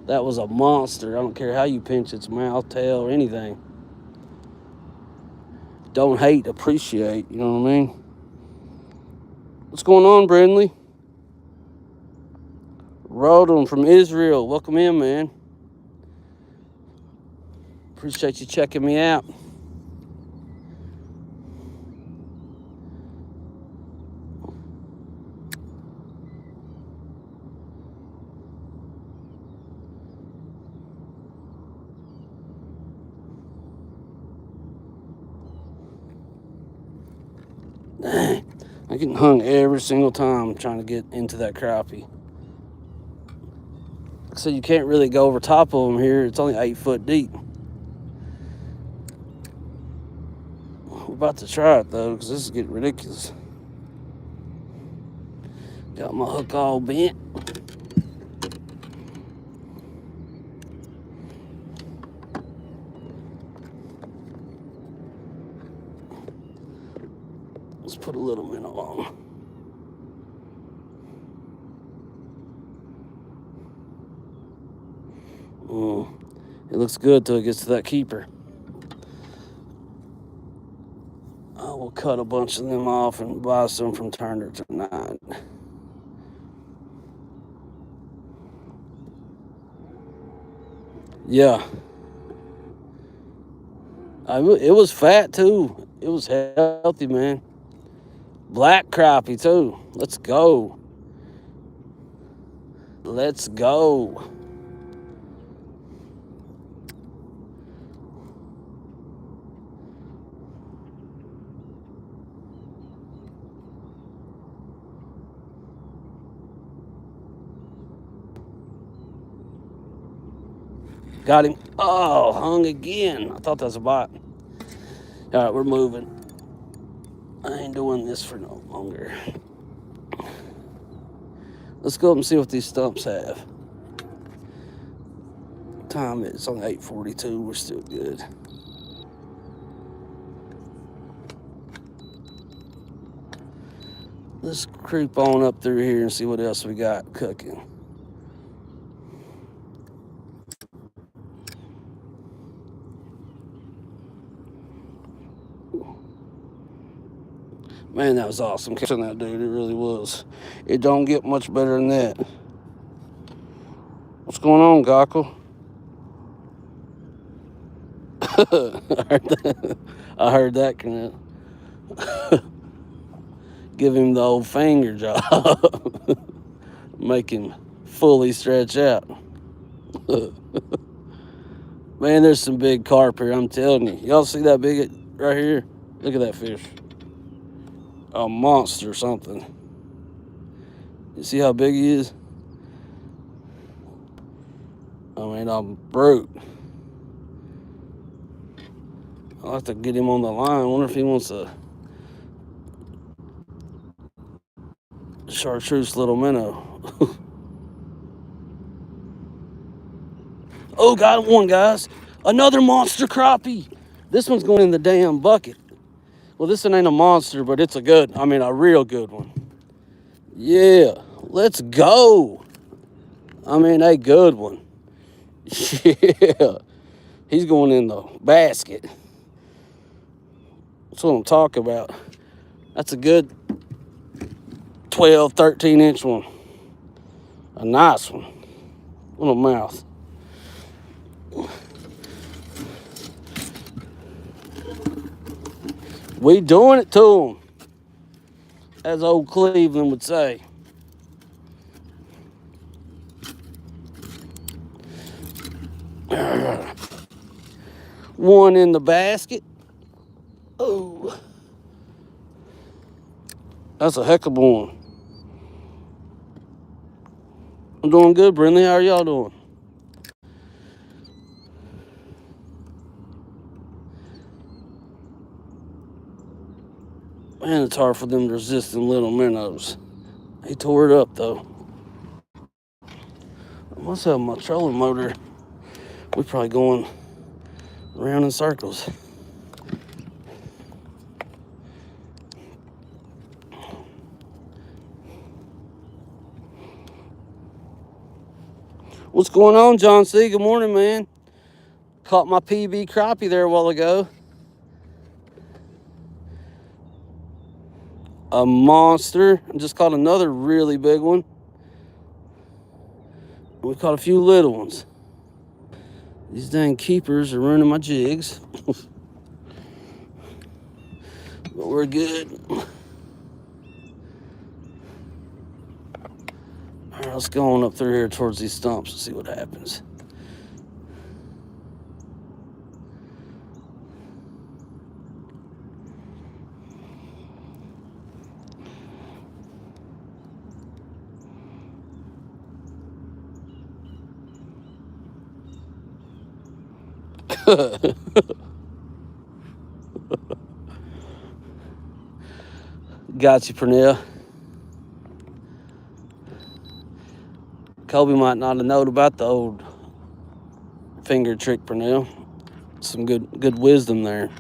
That was a monster. I don't care how you pinch its mouth, tail, or anything. Don't hate, appreciate. You know what I mean? What's going on, Brindley? Rodham from Israel. Welcome in, man. Appreciate you checking me out. Dang, I'm getting hung every single time trying to get into that crappie. So you can't really go over top of them here. It's only 8 foot deep. We're about to try it though, because this is getting ridiculous. Got my hook all bent. Let's put a little minnow on. It looks good till it gets to that keeper. I will cut a bunch of them off and buy some from Turner tonight. Yeah. It was fat too. It was healthy, man. Black crappie too. Let's go. Let's go. Got him. Oh, hung again. I thought that was a bite. All right, we're moving. I ain't doing this for no longer. Let's go up and see what these stumps have. Time is only 8:42. We're still good. Let's creep on up through here and see what else we got cooking. Man, that was awesome catching that dude. It really was. It don't get much better than that. What's going on, Gockel? I heard that, Kenneth. Give him the old finger job. Make him fully stretch out. Man, there's some big carp here, I'm telling you. Y'all see that big right here? Look at that fish. A monster or something. You see how big he is? I mean, I'm brute. I'll have to get him on the line. I wonder if he wants a chartreuse little minnow. Oh, got one, guys. Another monster crappie. This one's going in the damn bucket. Well, this one ain't a monster, but it's a real good one. Yeah, let's go. A good one. Yeah, he's going in the basket. That's what I'm talking about. That's a good 12, 13-inch one. A nice one. Little mouth. We doing it to him, as old Cleveland would say. One in the basket. Oh, that's a heck of a one. I'm doing good, Brindley. How are y'all doing? Man, it's hard for them to resist them little minnows. He tore it up, though. I must have my trolling motor. We're probably going around in circles. What's going on, John C? Good morning, man. Caught my PB crappie there a while ago. A monster. I just caught another really big one. We caught a few little ones. These dang keepers are ruining my jigs. But we're good. All right, let's go on up through here towards these stumps and see what happens. Got you, Pernell. Kobe might not have known about the old finger trick, Pernell. Some good wisdom there.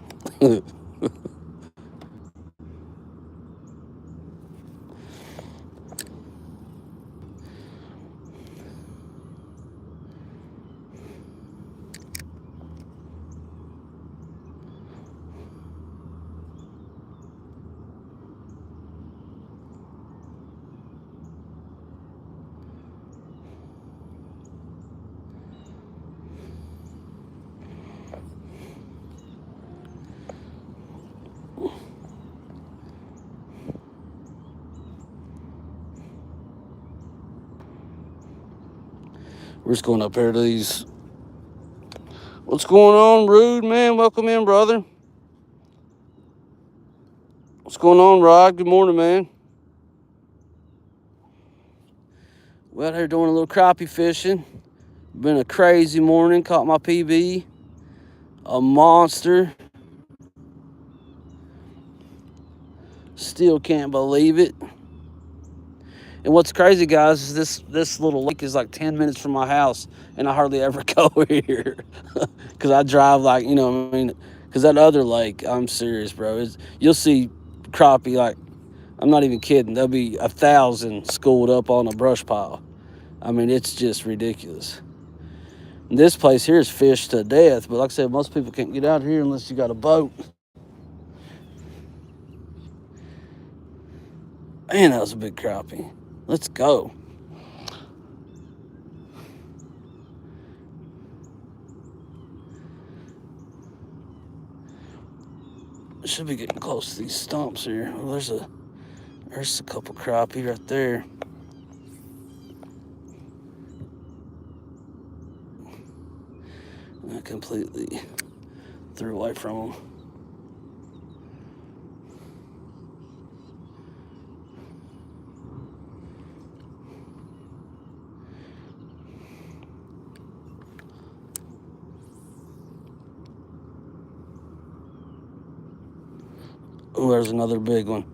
We're just going up here to these. What's going on, Rude, man? Welcome in, brother. What's going on, Rod? Good morning, man. We're out here doing a little crappie fishing. Been a crazy morning. Caught my PB. A monster. Still can't believe it. And what's crazy, guys, is this little lake is like 10 minutes from my house, and I hardly ever go here. Because I drive because that other lake, I'm serious, bro. You'll see crappie, like, I'm not even kidding. There'll be 1,000 schooled up on a brush pile. It's just ridiculous. And this place here is fished to death, but like I said, most people can't get out here unless you got a boat. Man, that was a big crappie. Let's go. I should be getting close to these stumps here. Oh, there's a couple crappie right there. I completely threw away from them. Oh, there's another big one.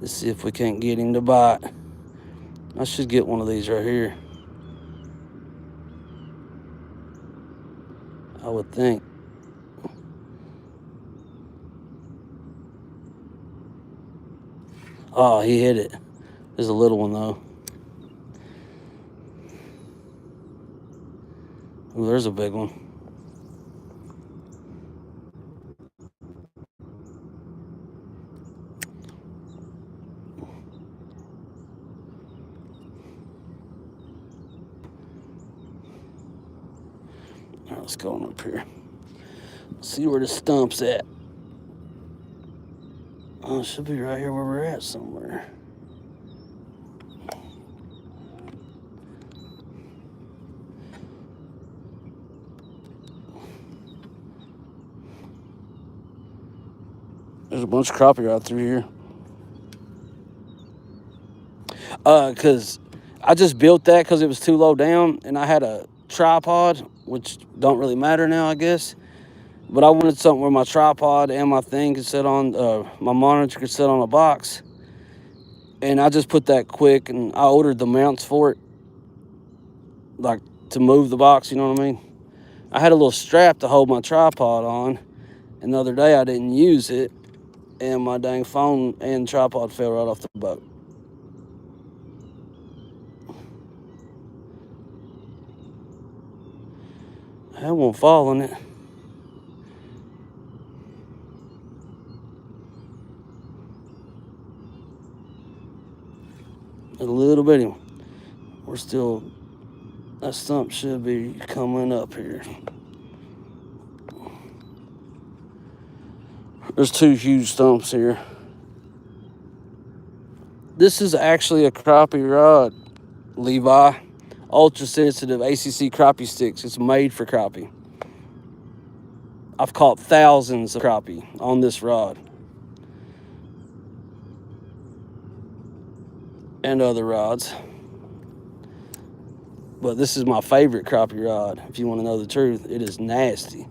Let's see if we can't get him to bite. I should get one of these right here, I would think. Oh, he hit it. There's a little one, though. Oh, there's a big one. All right, let's go on up here. See where the stump's at. Oh, it should be right here where we're at somewhere. There's a bunch of crappie right through here. Because I just built that because it was too low down, and I had a tripod, which don't really matter now, I guess. But I wanted something where my tripod and my thing could sit on, my monitor could sit on a box. And I just put that quick, and I ordered the mounts for it, like to move the box, you know what I mean? I had a little strap to hold my tripod on, and the other day I didn't use it, and my dang phone and tripod fell right off the boat. I won't fall on it. A little bitty. We're still, that stump should be coming up here. There's two huge stumps here. This is actually a crappie rod, Levi. Ultra sensitive ACC crappie sticks. It's made for crappie. I've caught thousands of crappie on this rod. And other rods. But this is my favorite crappie rod, if you want to know the truth. It is nasty.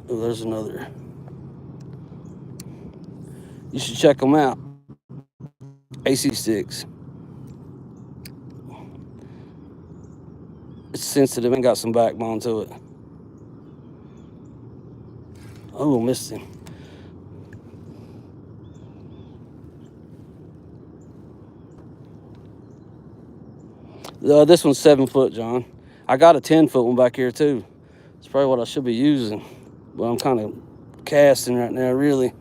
Oh, there's another. You should check them out. AC sticks. It's sensitive and got some backbone to it. Oh, missed him. This one's 7 foot, John. I got a 10-foot one back here too. It's probably what I should be using, but I'm kind of casting right now, really.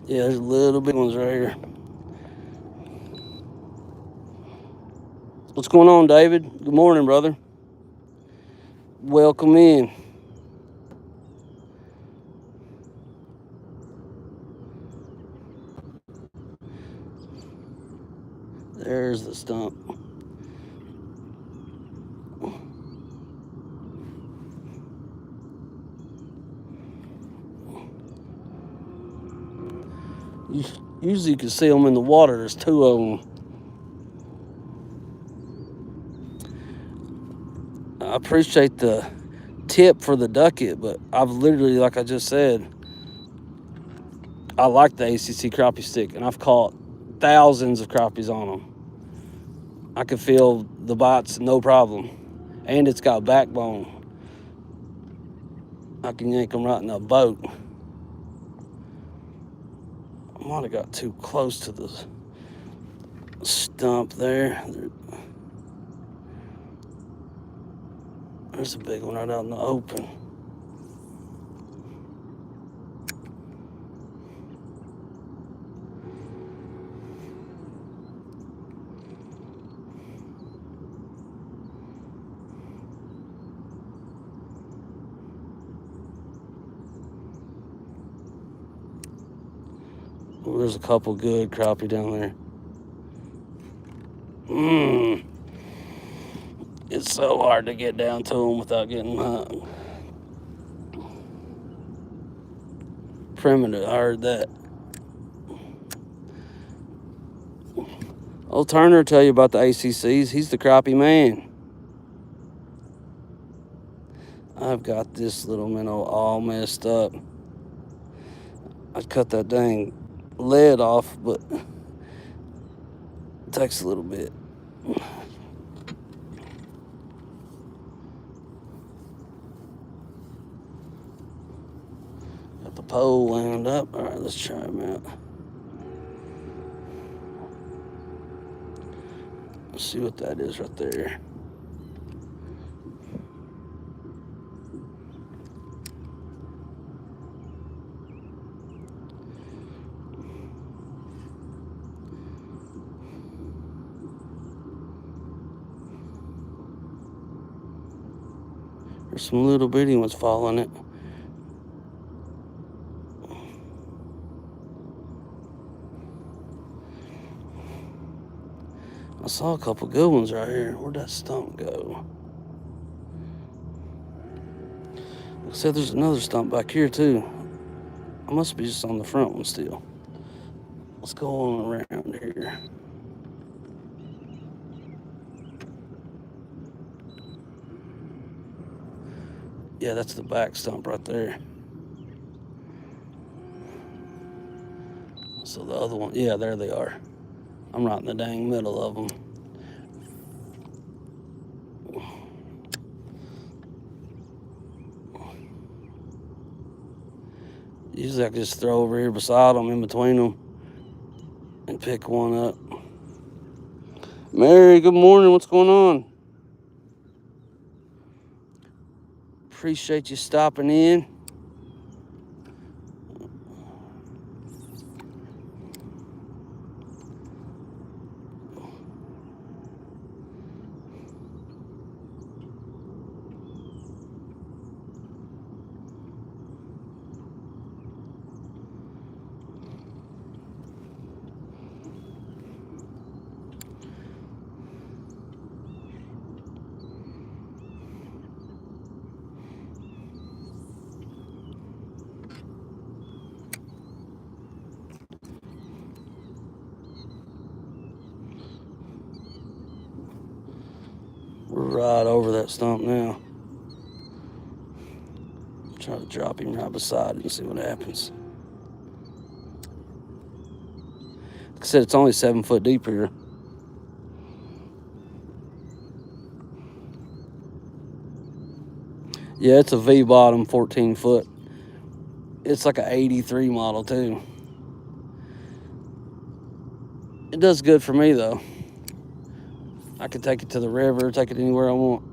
Yeah, there's little big ones right here. What's going on, David? Good morning, brother. Welcome in. There's the stump. Usually you can see them in the water. There's two of them. I appreciate the tip for the ducket, but I've literally, like I just said, I like the ACC crappie stick, and I've caught thousands of crappies on them. I can feel the bites, no problem. And it's got backbone. I can yank them right in a boat. I might have got too close to the stump there. There's a big one right out in the open. Oh, there's a couple good crappie down there. It's so hard to get down to them without getting hung. Primitive, I heard that. Old Turner tell you about the ACCs. He's the crappie man. I've got this little minnow all messed up. I cut that dang lead off, but it takes a little bit. Got the pole wound up. All right, let's try him out. Let's see what that is right there. There's some little bitty ones following it. I saw a couple good ones right here. Where'd that stump go? Like I said, there's another stump back here too. I must be just on the front one still. Let's go on around here. Yeah, that's the back stump right there. So the other one, yeah, there they are. I'm right in the dang middle of them. Usually I can just throw over here beside them, in between them, and pick one up. Mary, good morning. What's going on? Appreciate you stopping in. We're right over that stump now. Try to drop him right beside it and see what happens. Like I said, it's only 7 foot deep here. Yeah, it's a V bottom, 14 foot. It's like an 83 model too. It does good for me though. I can take it to the river, take it anywhere I want.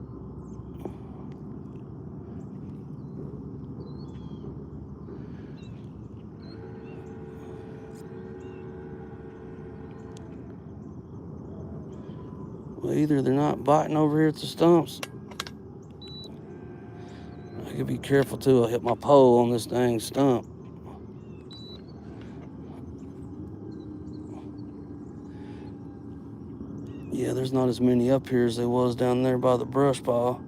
Well, either they're not biting over here at the stumps. I gotta be careful too. I'll hit my pole on this dang stump. Yeah, there's not as many up here as there was down there by the brush pile.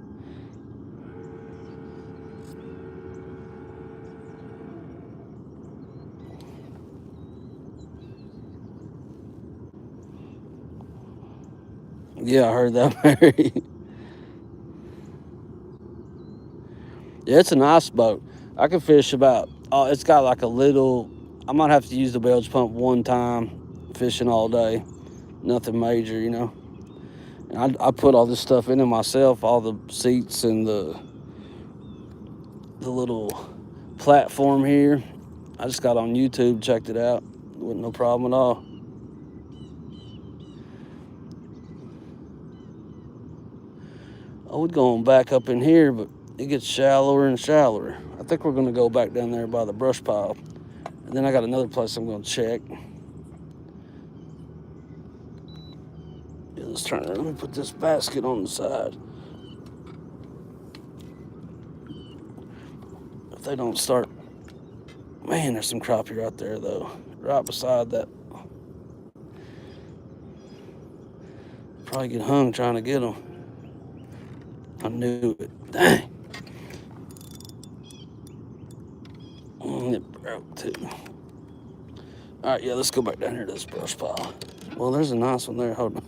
Yeah, I heard that, Mary. Yeah, it's a nice boat. I can fish about, it's got like a little, I might have to use the bilge pump one time, fishing all day. Nothing major, you know. And I put all this stuff in it myself, all the seats and the little platform here. I just got on YouTube, checked it out. Wasn't no problem at all. I would go on back up in here, but it gets shallower and shallower. I think we're gonna go back down there by the brush pile. And then I got another place I'm gonna check. Yeah, let's turn it. Let me put this basket on the side. If they don't start, man, there's some crappie right there though. Right beside that. Probably get hung trying to get them. I knew it. Dang. It broke too. All right, yeah, let's go back down here to this brush pile. Well, there's a nice one there. Hold on.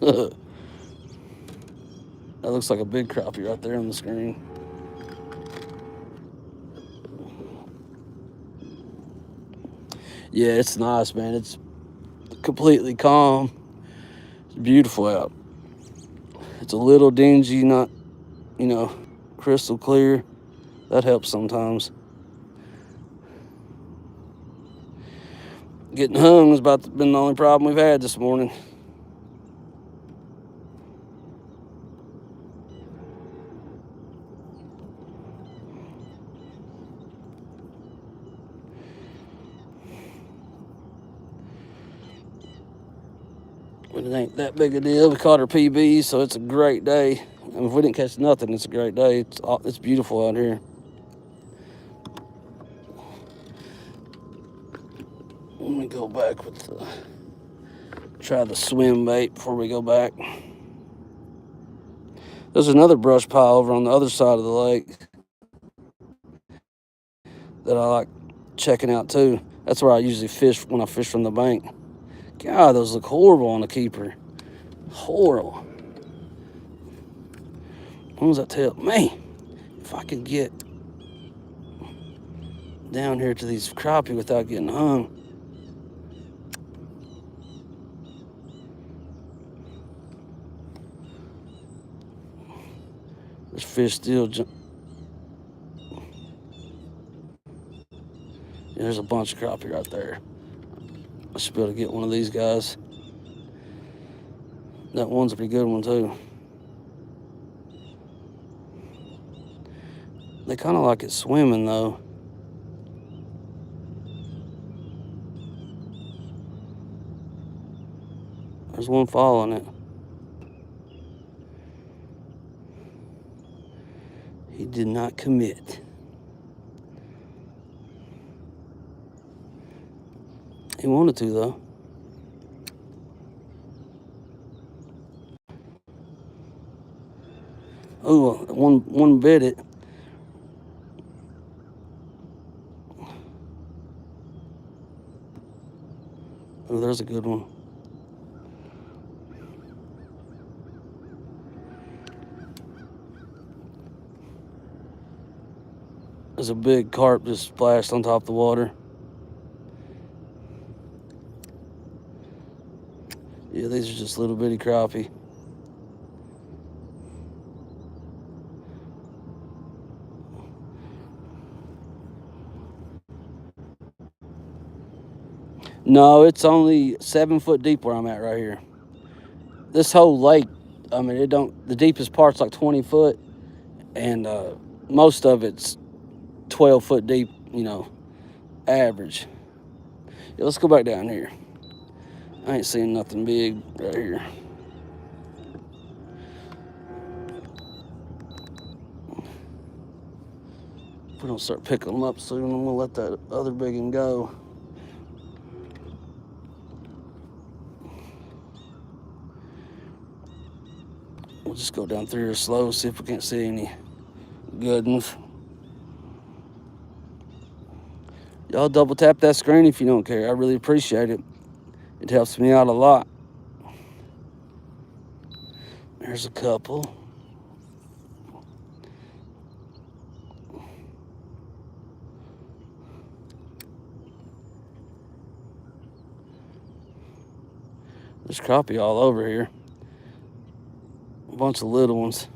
That looks like a big crappie right there on the screen. Yeah, it's nice, man. It's completely calm. It's beautiful out. It's a little dingy, not, crystal clear. That helps sometimes. Getting hung has been the only problem we've had this morning. But it ain't that big a deal. We caught our PB, so it's a great day. And if we didn't catch nothing, it's a great day. It's beautiful out here. Let me go back try the swim bait before we go back. There's another brush pile over on the other side of the lake that I like checking out too. That's where I usually fish when I fish from the bank. God, those look horrible on a keeper. Horrible. When was that tail? Man, if I could get down here to these crappie without getting hung. This fish still there's a bunch of crappie right there. I should be able to get one of these guys. That one's a pretty good one too. They kind of like it swimming though. There's one following it. He did not commit. He wanted to though. Oh, one bit it. Oh, there's a good one. There's a big carp just splashed on top of the water. Yeah, these are just little bitty crappie. No, it's only 7 foot deep where I'm at right here. This whole lake, I mean, the deepest part's like 20 foot, and most of it's 12 foot deep, average. Yeah, let's go back down here. I ain't seeing nothing big right here. If we don't start picking them up soon, I'm gonna let that other big one go. We'll just go down through here slow, see if we can't see any good ones. Y'all double tap that screen if you don't care. I really appreciate it. It helps me out a lot. There's a couple. There's crappie all over here. A bunch of little ones.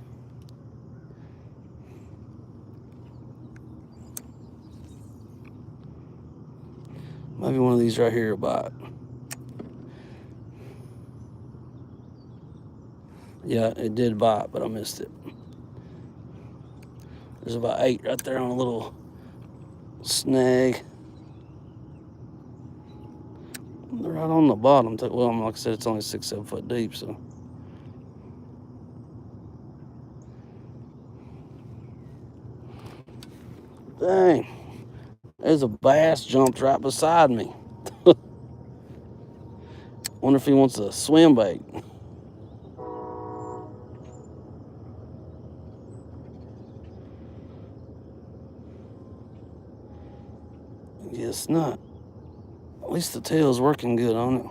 Maybe one of these right here will bite. Yeah, it did bite, but I missed it. There's about 8 right there on a little snag. They're right on the bottom. Well, like I said, it's only 6-7 foot deep, so. Dang. There's a bass jumped right beside me. Wonder if he wants a swim bait. it's not. At least the tail's working good on it.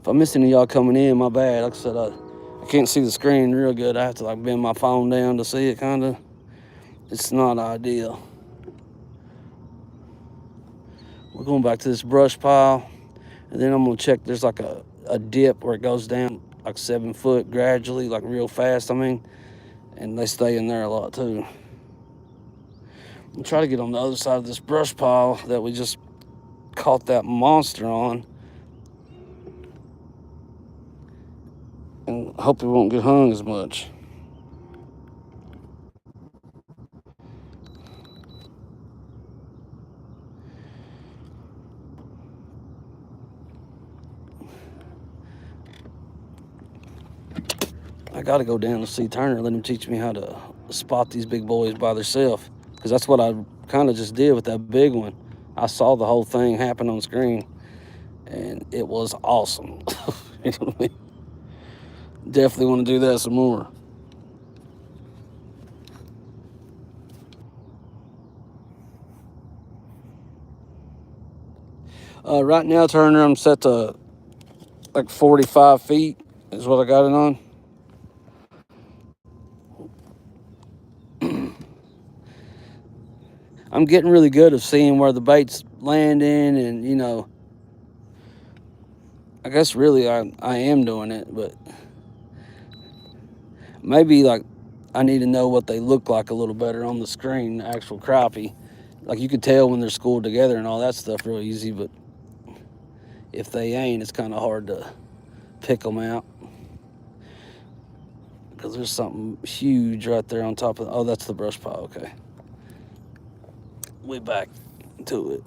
If I miss any of y'all coming in, my bad. Like I said, I can't see the screen real good. I have to like bend my phone down to see it, kind of. It's not ideal. We're going back to this brush pile, and then I'm gonna check. There's like a dip where it goes down like 7 foot gradually, like real fast. I mean, and they stay in there a lot too. I'm trying to get on the other side of this brush pile that we just caught that monster on, and hope it won't get hung as much. I got to go down to see Turner, let him teach me how to spot these big boys by themselves, because that's what I kind of just did with that big one. I saw the whole thing happen on screen, and it was awesome. You know what I mean? Definitely want to do that some more. Right now, Turner, I'm set to like 45 feet is what I got it on. I'm getting really good at seeing where the bait's landing, and you know, I guess really I am doing it, but maybe like I need to know what they look like a little better on the screen, the actual crappie. Like you can tell when they're schooled together and all that stuff real easy, but if they ain't, it's kind of hard to pick them out. Because there's something huge right there on top of, oh, that's the brush pile, okay. Way back to it.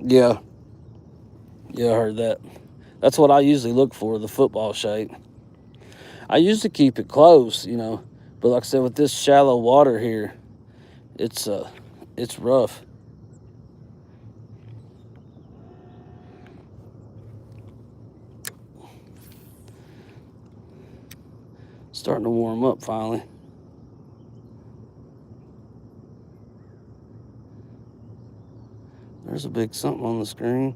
Yeah, I heard that. That's what I usually look for, the football shape. I used to keep it close, you know, but like I said, with this shallow water here, it's rough. Starting to warm up finally. There's a big something on the screen.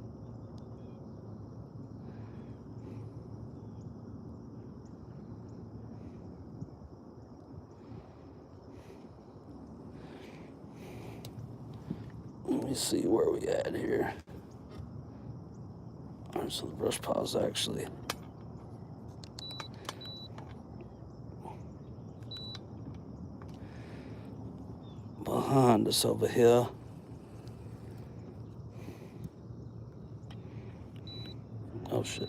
Let me see where we at here. All right, so the brush pile's actually behind us over here. Oh shit.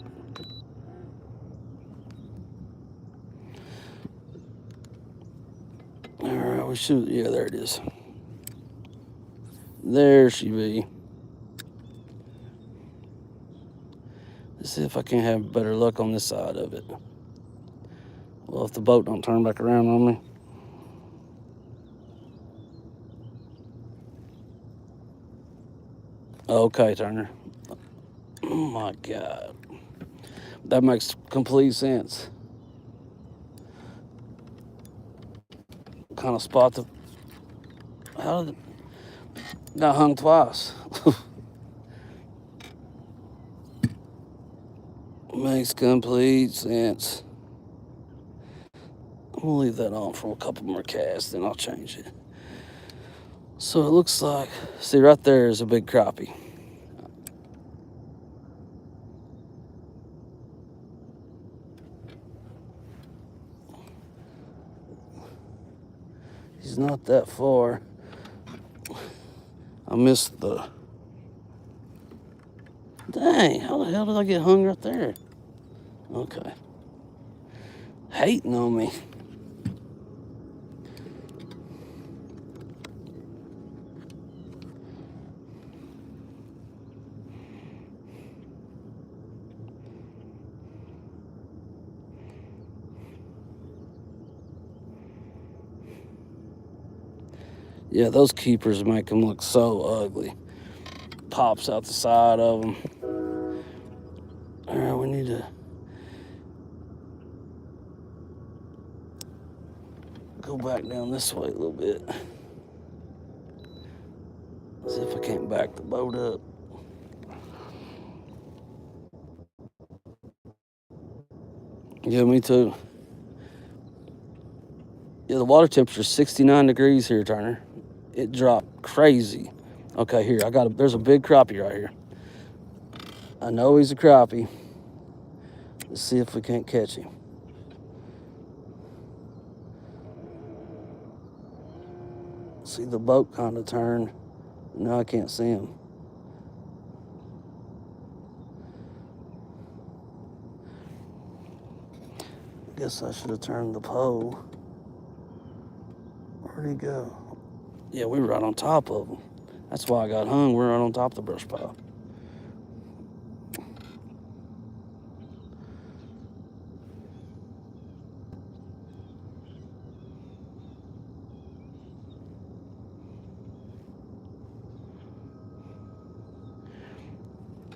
All right, we should, yeah, there it is. There she be. Let's see if I can have better luck on this side of it. Well, if the boat don't turn back around on me. Okay, Turner. Oh my God. That makes complete sense. Kind of spot the, how did it, got hung twice. Makes complete sense. I'm gonna leave that on for a couple more casts, then I'll change it. So it looks like, see right there is a big crappie. He's not that far. I missed the, dang, how the hell did I get hung right there? Okay. Hating on me. Yeah, those keepers make them look so ugly. Pops out the side of them. All right, we need to go back down this way a little bit. See if I can't back the boat up. Yeah, me too. Yeah, the water temperature is 69 degrees here, Turner. It dropped crazy. Okay, here, there's a big crappie right here. I know he's a crappie. Let's see if we can't catch him. See the boat kind of turn. Now I can't see him. Guess I should have turned the pole. Where'd he go? Yeah, we were right on top of him. That's why I got hung. We're right on top of the brush pile.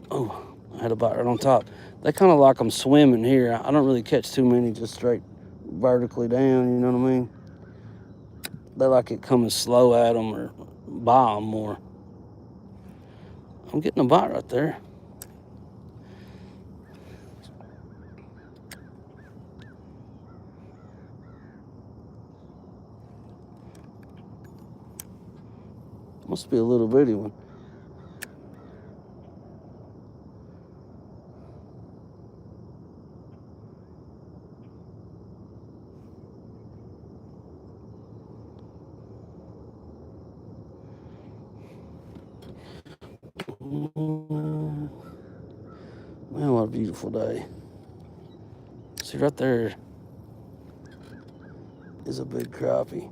Oh, I had a bite right on top. They kind of like them swimming here. I don't really catch too many just straight vertically down, you know what I mean? They like it coming slow at them or by them more. I'm getting a bite right there. Must be a little bitty one. Man, what a beautiful day. See, right there is a big crappie.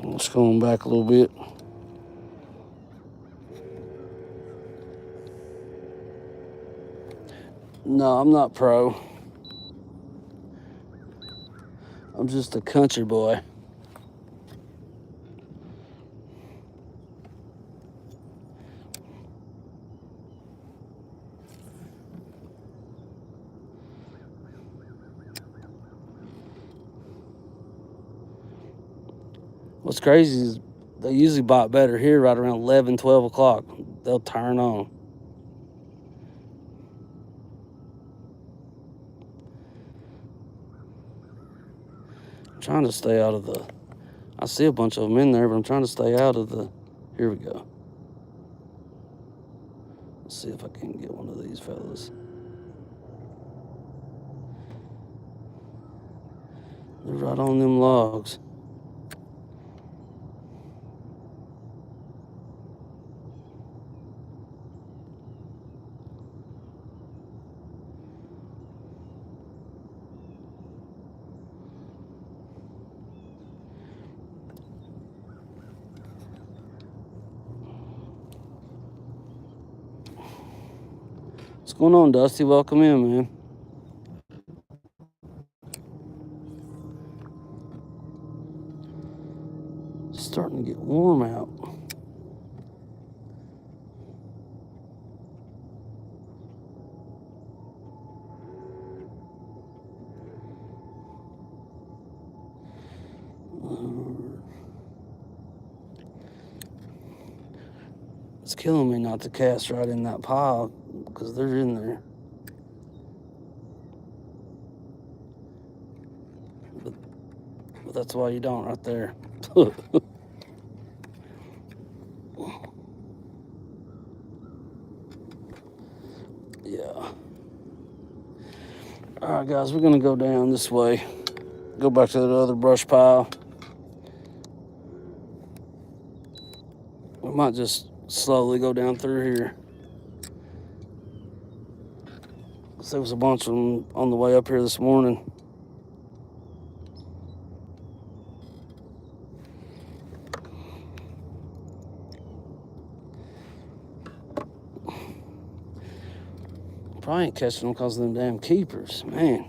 Let's go on back a little bit. No, I'm not pro. I'm just a country boy. What's crazy is they usually bite better here right around 11, 12 o'clock. They'll turn on. I'm trying to stay out of the... I see a bunch of them in there, but I'm trying to stay out of the... Here we go. Let's see if I can get one of these fellas. They're right on them logs. What's going on, Dusty? Welcome in, man. It's starting to get warm out. It's killing me not to cast right in that pile because they're in there. But that's why you don't right there. Yeah. All right, guys, we're going to go down this way. Go back to the other brush pile. We might just slowly go down through here. There was a bunch of them on the way up here this morning. probably ain't catching them because of them damn keepers. Man,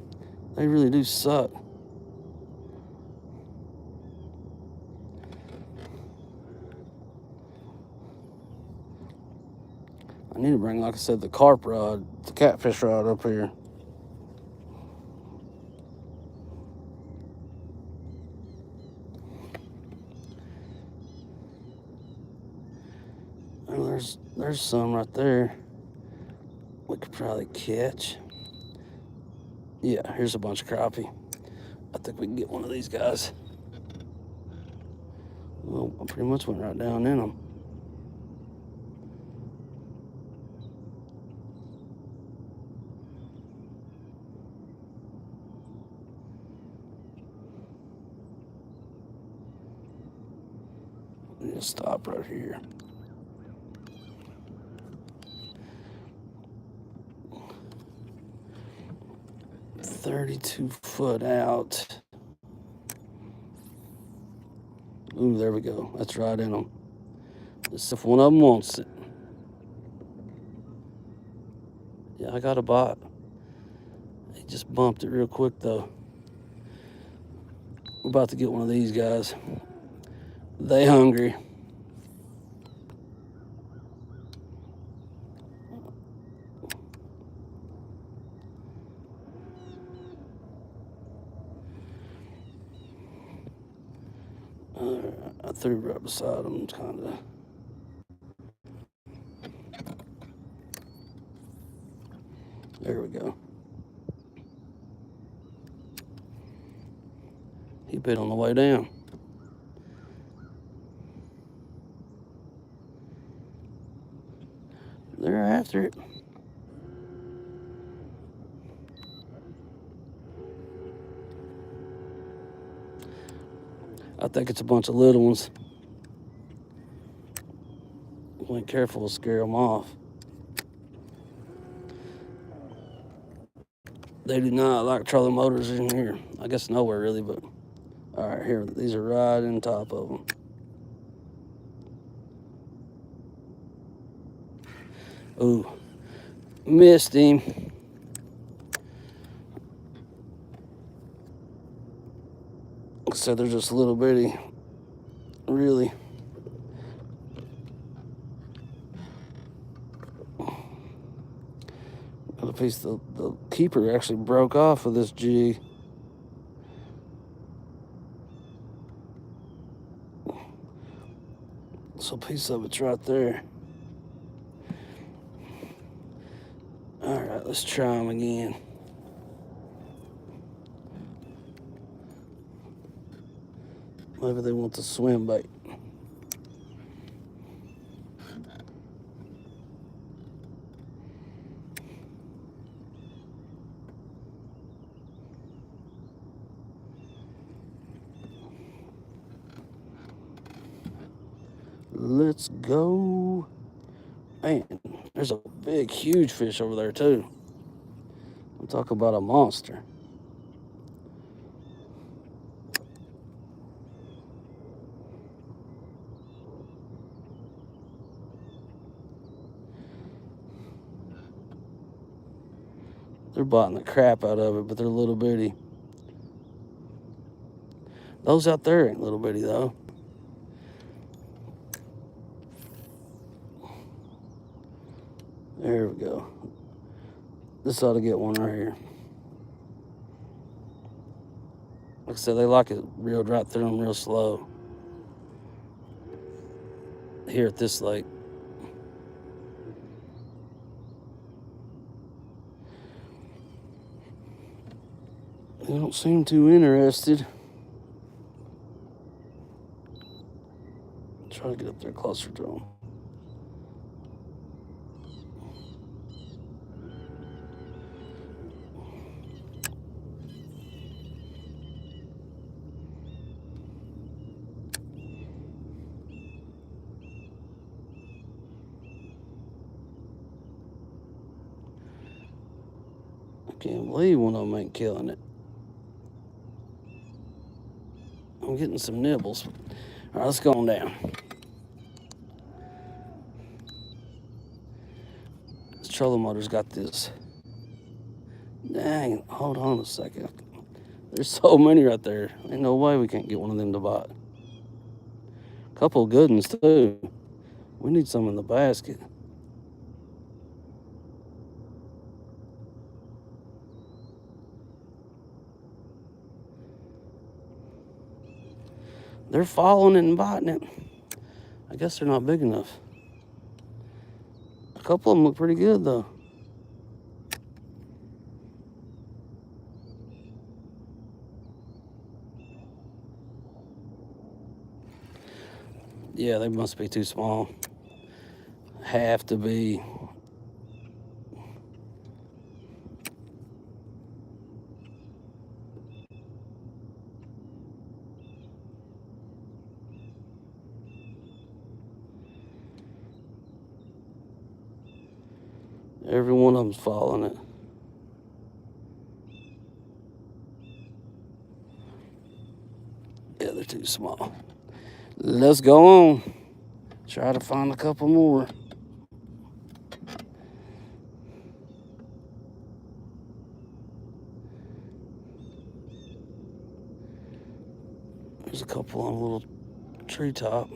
they really do suck. I need to bring, like I said, the carp rod, the catfish rod up here. Oh, there's some right there we could probably catch. Yeah, here's a bunch of crappie. I think we can get one of these guys. Well, I pretty much went right down in them. Just stop right here. $32 out. Ooh, there we go. That's right in them. Just if one of them wants it. Yeah, I got a bot. He just bumped it real quick though. We're about to get one of these guys. They hungry. I threw right beside them, kind of. There we go. He bit on the way down. They're after it. I think it's a bunch of little ones. If we ain't careful, we'll scare them off. They do not like trolling motors in here. I guess nowhere really, but all right, here, these are right in top of them. Ooh, missed him. So they're just a little bitty, really. The piece, the keeper actually broke off of this jig. So a piece of it's right there. All right, let's try them again. Maybe they want the swim bait. Let's go. Man, there's a big, huge fish over there too. I'm talking about a monster. They're biting the crap out of it, but they're little bitty. Those out there ain't little bitty though. There we go. This ought to get one right here. Like I said, they like it reeled right through them real slow. Here at this lake. They don't seem too interested. Try to get up there closer to them. I can't believe one of them ain't killing it. I'm getting some nibbles. All right, let's go on down. This trolling motor's got this Dang, hold on a second. There's so many right there. Ain't no way we can't get one of them to bite. Couple of good ones, too. We need some in the basket. They're following it and biting it. I guess they're not big enough. A couple of them look pretty good, though. Yeah, they must be too small. Have to be. Every one of them's following it. Yeah, they're too small. Let's go on. Try to find a couple more. There's a couple on a little treetop.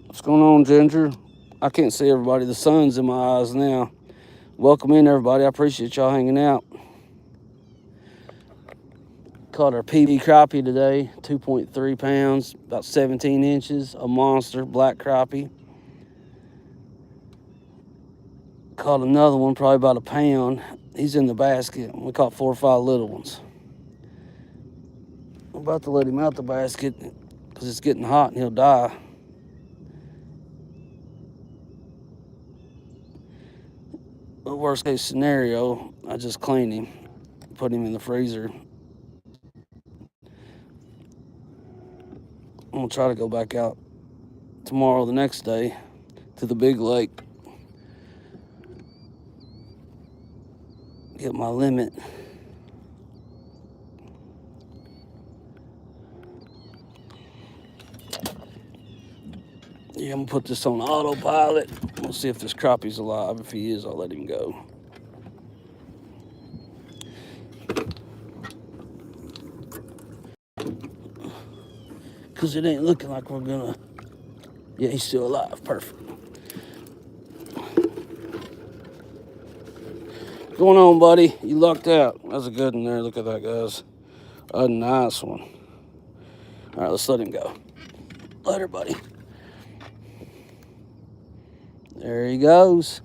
What's going on, Ginger? I can't see everybody. The sun's in my eyes now. Welcome in, everybody. I appreciate y'all hanging out. Caught our PB crappie today, 2.3 pounds, about 17 inches, a monster, black crappie. Caught another one, probably about a pound. He's in the basket. We caught 4 or 5 little ones. I'm about to let him out the basket because it's getting hot and he'll die. The worst case scenario, I just clean him, put him in the freezer. I'm gonna try to go back out tomorrow, the next day, to the big lake. Get my limit. Yeah, I'm gonna put this on autopilot. We'll see if this crappie's alive. If he is, I'll let him go. Because it ain't looking like we're gonna... Yeah, he's still alive. Perfect. What's going on, buddy? You lucked out. That's a good one there. Look at that, guys. A nice one. All right, let's let him go. Later, buddy. There he goes.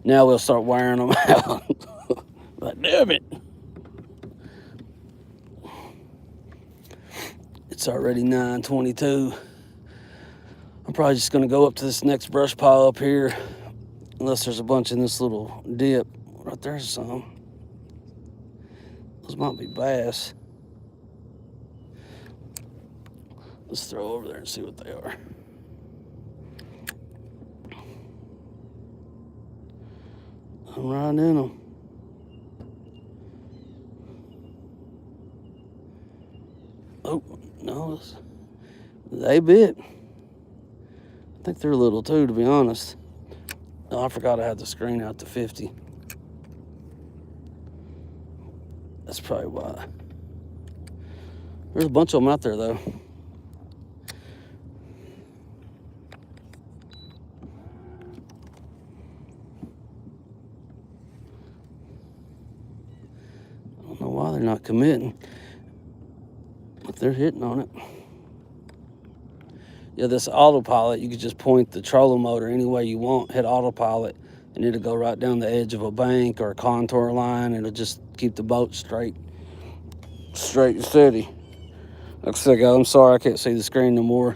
Now we'll start wearing them out. But damn it. It's already 9:22. I'm probably just gonna go up to this next brush pile up here. Unless there's a bunch in this little dip. Right there's some. Those might be bass. Let's throw over there and see what they are. I'm right in them. Oh, no, they bit. I think they're little too, to be honest. Oh, I forgot I had the screen out to 50. That's probably why. There's a bunch of them out there, though. I don't know why they're not committing. But they're hitting on it. Yeah, this autopilot, you could just point the trolling motor any way you want, hit autopilot, and it'll go right down the edge of a bank or a contour line, and it'll just keep the boat straight and steady. Like I said, guys, I'm sorry I can't see the screen no more.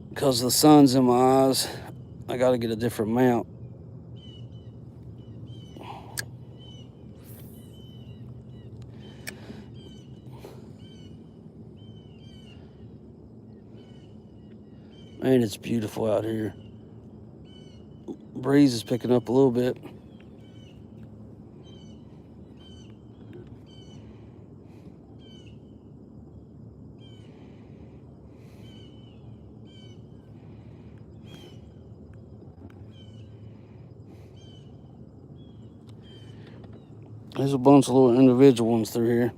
Because the sun's in my eyes, I got to get a different mount. Man, it's beautiful out here. Breeze is picking up a little bit. There's a bunch of little individual ones through here.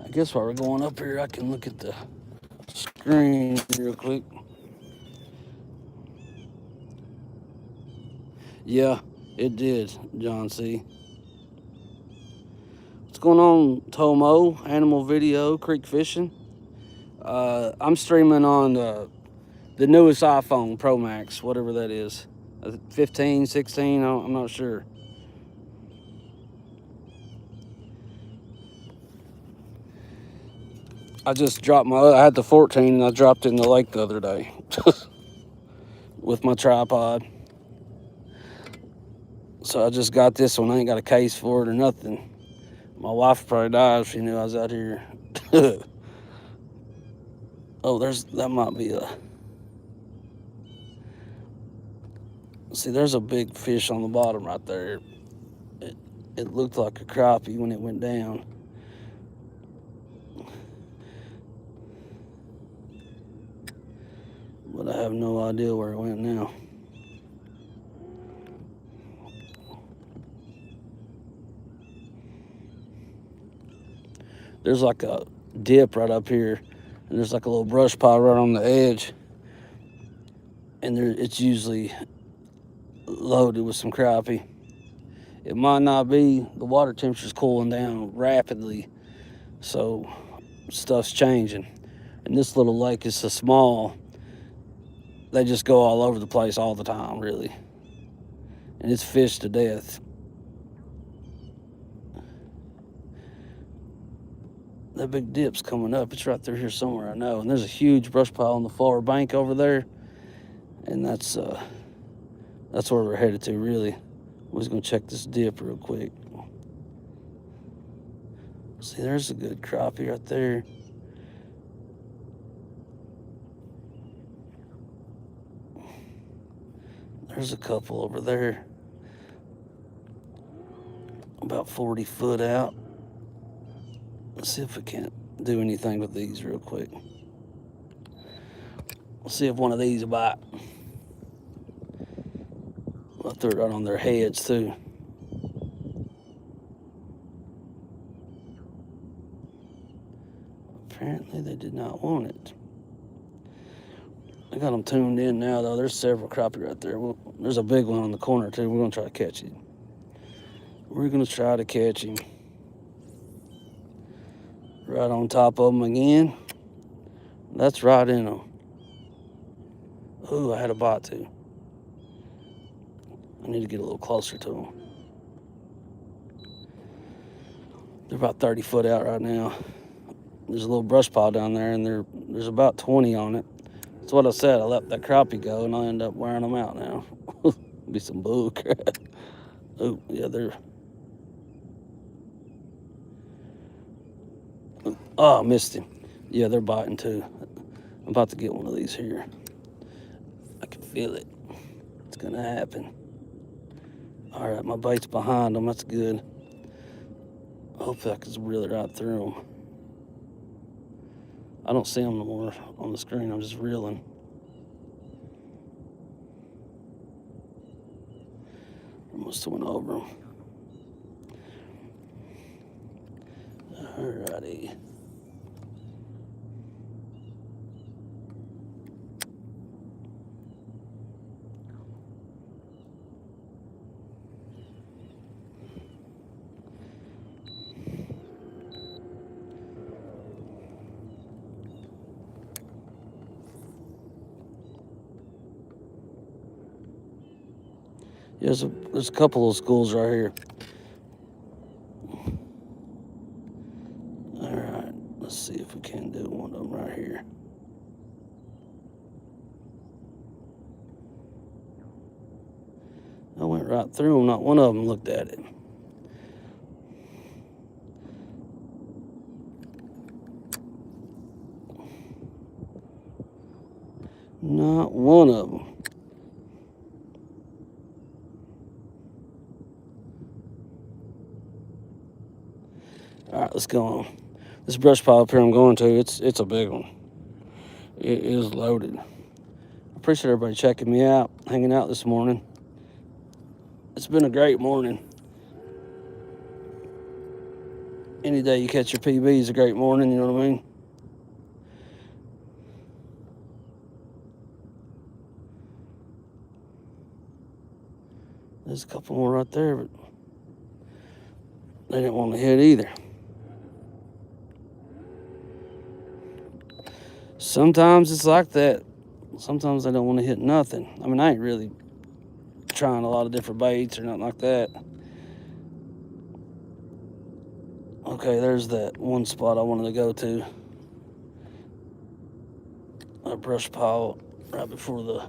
I guess while we're going up here, I can look at the screen real quick. Yeah, it did, John C. What's going on, Tomo? Animal Video, Creek Fishing. I'm streaming on the newest iPhone Pro Max, whatever that is. 15, 16, I'm not sure. I just dropped I had the 14 and I dropped it in the lake the other day with my tripod. So I just got this one. I ain't got a case for it or nothing. My wife probably died if she knew I was out here. Oh, that might be a... See, there's a big fish on the bottom right there. It looked like a crappie when it went down. But I have no idea where it went now. There's like a dip right up here, and there's like a little brush pile right on the edge, and it's usually loaded with some crappie. It might not be. The water temperature's cooling down rapidly, so stuff's changing. And this little lake is so small, they just go all over the place all the time, really. And it's fished to death. That big dip's coming up. It's right through here somewhere, I know. And there's a huge brush pile on the far bank over there. And that's where we're headed to, really. We're just gonna check this dip real quick. See, there's a good crappie right there. There's a couple over there. About 40 foot out. Let's see if we can't do anything with these real quick. Let's see if one of these will bite. I'll throw it right on their heads too. Apparently they did not want it. I got them tuned in now though. There's several crappie right there. There's a big one on the corner too. We're gonna try to catch him. We're gonna try to catch him. Right on top of them again. That's right in them. Ooh, I had a bite too. I need to get a little closer to them. They're about 30 foot out right now. There's a little brush pile down there, and there's about 20 on it. That's what I said. I let that crappie go, and I end up wearing them out now. Be some bull crap. Oh, yeah, they're... Oh, I missed him. Yeah, they're biting too. I'm about to get one of these here. I can feel it. It's gonna happen. All right, my bait's behind them. That's good. Hopefully I can reel it right through them. I don't see them no more on the screen. I'm just reeling. Almost went over them. Alrighty. Yeah, there's a couple of schools right here. All right, let's see if we can do one of them right here. I went right through them. Not one of them looked at it. Not one of them. All right, let's go on. This brush pile up here I'm going to, it's a big one. It is loaded. I appreciate everybody checking me out, hanging out this morning. It's been a great morning. Any day you catch your PB is a great morning, you know what I mean? There's a couple more right there, but they didn't want to hit either. Sometimes it's like that. Sometimes they don't want to hit nothing. I mean, I ain't really trying a lot of different baits or nothing like that. Okay, there's that one spot I wanted to go to. A brush pile right before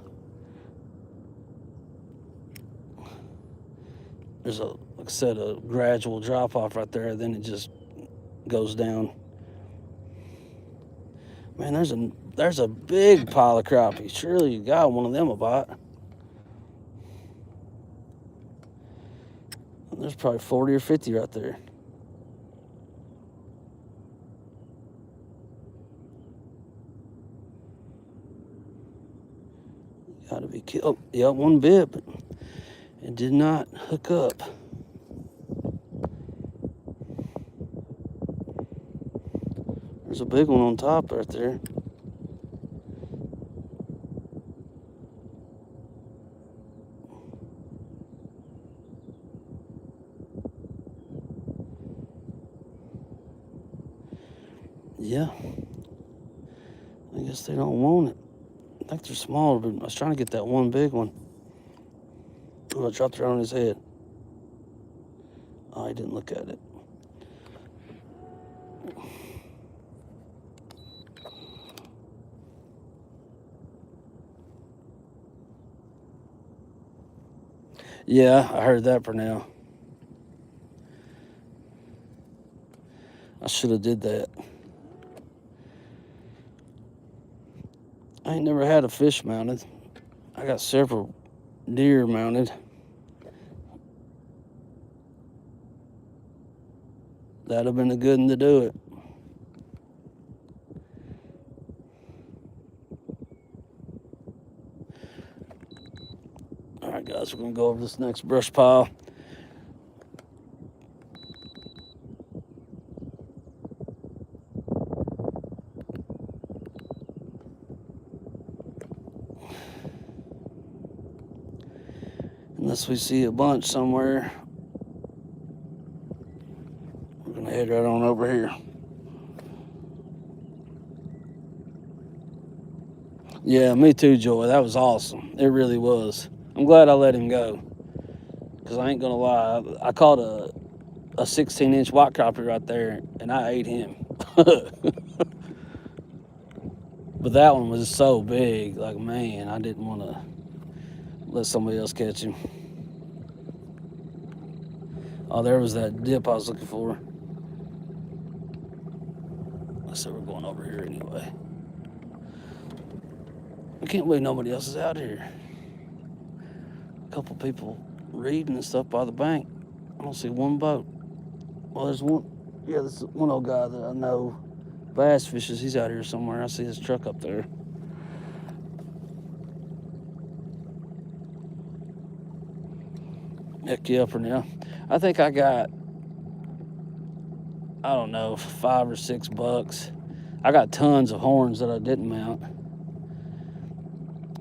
there's like I said, a gradual drop off right there, then it just goes down. Man, there's a big pile of crappie. Surely you got one of them a bite. There's probably 40 or 50 right there. Gotta be killed. Oh, yeah, one bit, but it did not hook up. There's a big one on top right there. Yeah. I guess they don't want it. I think they're smaller, but I was trying to get that one big one. Oh, I dropped it on his head. Oh, he didn't look at it. Yeah, I heard that for now. I should have did that. I ain't never had a fish mounted. I got several deer mounted. That'd have been a good one to do it. All right, guys, we're gonna go over this next brush pile. Unless we see a bunch somewhere, we're gonna head right on over here. Yeah, me too, Joy. That was awesome. It really was. I'm glad I let him go. Because I ain't gonna lie, I caught a 16-inch white crappie right there, and I ate him. But that one was so big, like, man, I didn't want to let somebody else catch him. Oh, there was that dip I was looking for. Let's say we're going over here anyway. I can't believe nobody else is out here. A couple people reading and stuff by the bank. I don't see one boat. Well, there's one. Yeah, there's one old guy that I know bass fishes. He's out here somewhere. I see his truck up there. Heck yeah, for now. I think I got, I don't know, 5 or 6 bucks. I got tons of horns that I didn't mount.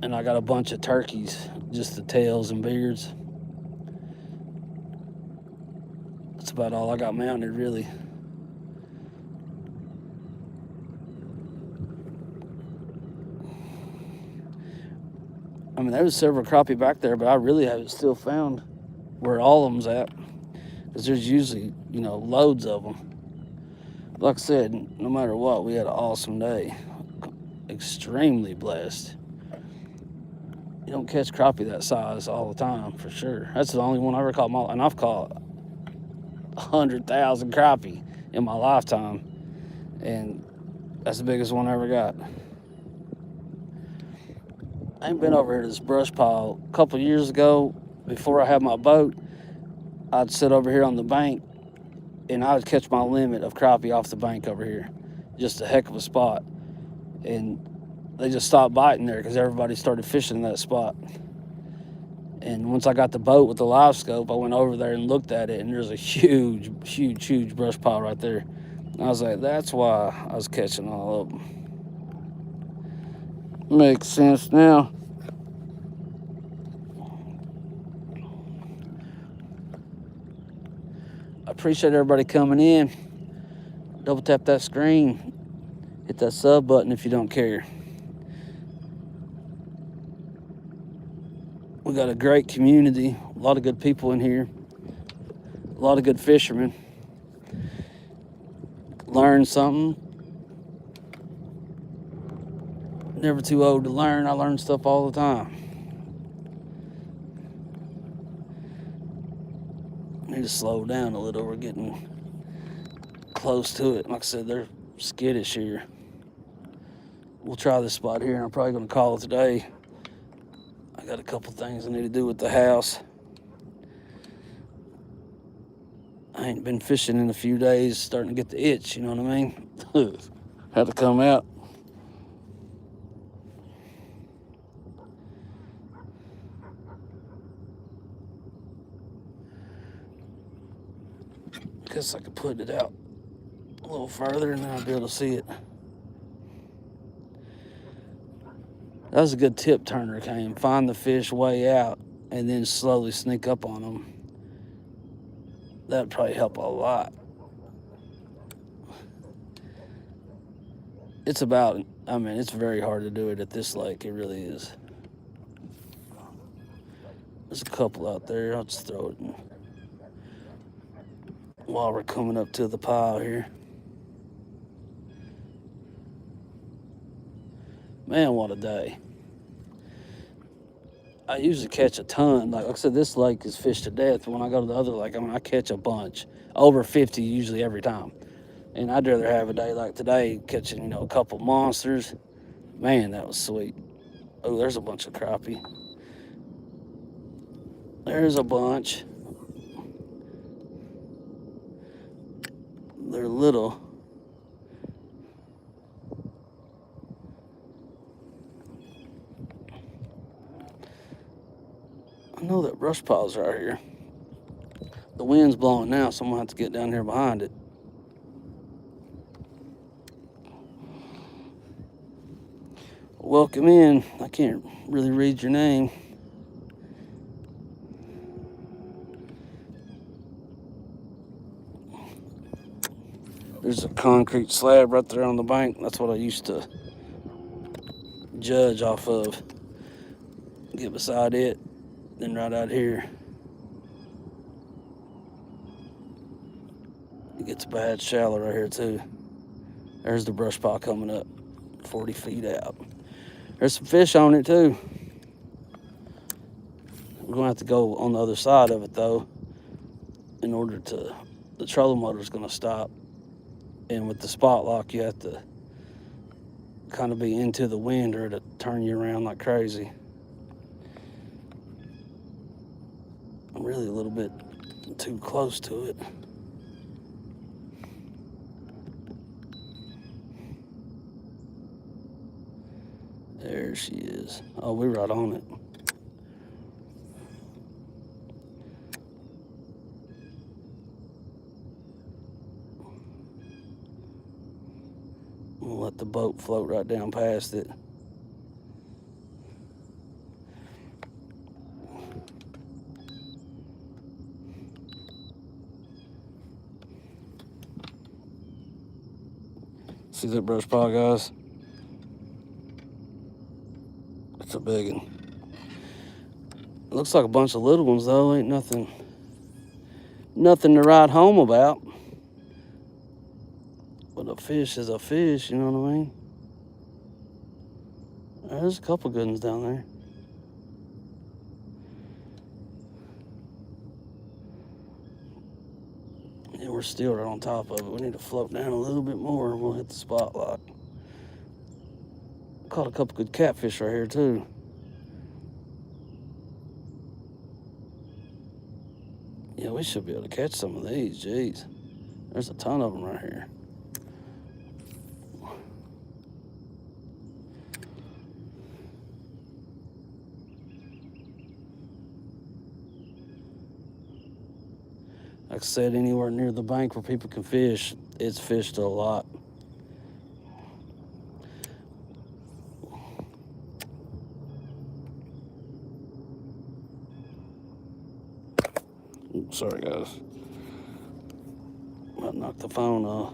And I got a bunch of turkeys, just the tails and beards. That's about all I got mounted, really. I mean, there was several crappie back there, but I really haven't still found where all of them's at. Because there's usually, loads of them. Like I said, no matter what, we had an awesome day. Extremely blessed. You don't catch crappie that size all the time, for sure. That's the only one I ever caught. And I've caught 100,000 crappie in my lifetime. And that's the biggest one I ever got. I ain't been over here to this brush pile. A couple years ago, before I had my boat, I'd sit over here on the bank and I would catch my limit of crappie off the bank over here. Just a heck of a spot. And they just stopped biting there because everybody started fishing in that spot. And once I got the boat with the live scope, I went over there and looked at it, and there's a huge brush pile right there. And I was like, that's why I was catching all of them. Makes sense now. I appreciate everybody coming in. Double tap that screen. Hit that sub button if you don't care. We got a great community. A lot of good people in here. A lot of good fishermen. Learn something. Never too old to learn. I learn stuff all the time. Need to slow down a little. We're getting close to it. Like I said, they're skittish here. We'll try this spot here, and I'm probably going to call it today. I got a couple things I need to do with the house. I ain't been fishing in a few days, starting to get the itch, you know what I mean? Had to come out. Guess I could put it out a little further and then I'll be able to see it. That was a good tip turner, Cam. Find the fish way out and then slowly sneak up on them. That'd probably help a lot. It's about, I mean, it's very hard to do it at this lake. It really is. There's a couple out there. I'll just throw it in while we're coming up to the pile here. Man, what a day. I usually catch a ton. Like I said, this lake is fished to death. When I go to the other lake, I mean, I catch a bunch. Over 50 usually every time. And I'd rather have a day like today, catching, you know, a couple monsters. Man, that was sweet. Oh, there's a bunch of crappie. There's a bunch. They're little. I know that brush pile's right here. The wind's blowing now, so I'm gonna have to get down here behind it. Welcome in. I can't really read your name. There's a concrete slab right there on the bank. That's what I used to judge off of. Get beside it, then right out here. It gets bad shallow right here too. There's the brush pile coming up 40 feet out. There's some fish on it too. We're gonna have to go on the other side of it though, in order to, the trolling motor's gonna stop. And with the spot lock, you have to kind of be into the wind or it'll turn you around like crazy. I'm really a little bit too close to it. There she is. Oh, we're right on it. We'll let the boat float right down past it. See that brush pile, guys? It's a big one. It looks like a bunch of little ones though. Ain't nothing to write home about. But a fish is a fish, you know what I mean? There's a couple good ones down there. Yeah, we're still right on top of it. We need to float down a little bit more and we'll hit the spot lock. Caught a couple good catfish right here too. Yeah, we should be able to catch some of these. Jeez, there's a ton of them right here. Like I said, anywhere near the bank where people can fish, it's fished a lot. Oops, sorry, guys. Might knock the phone off.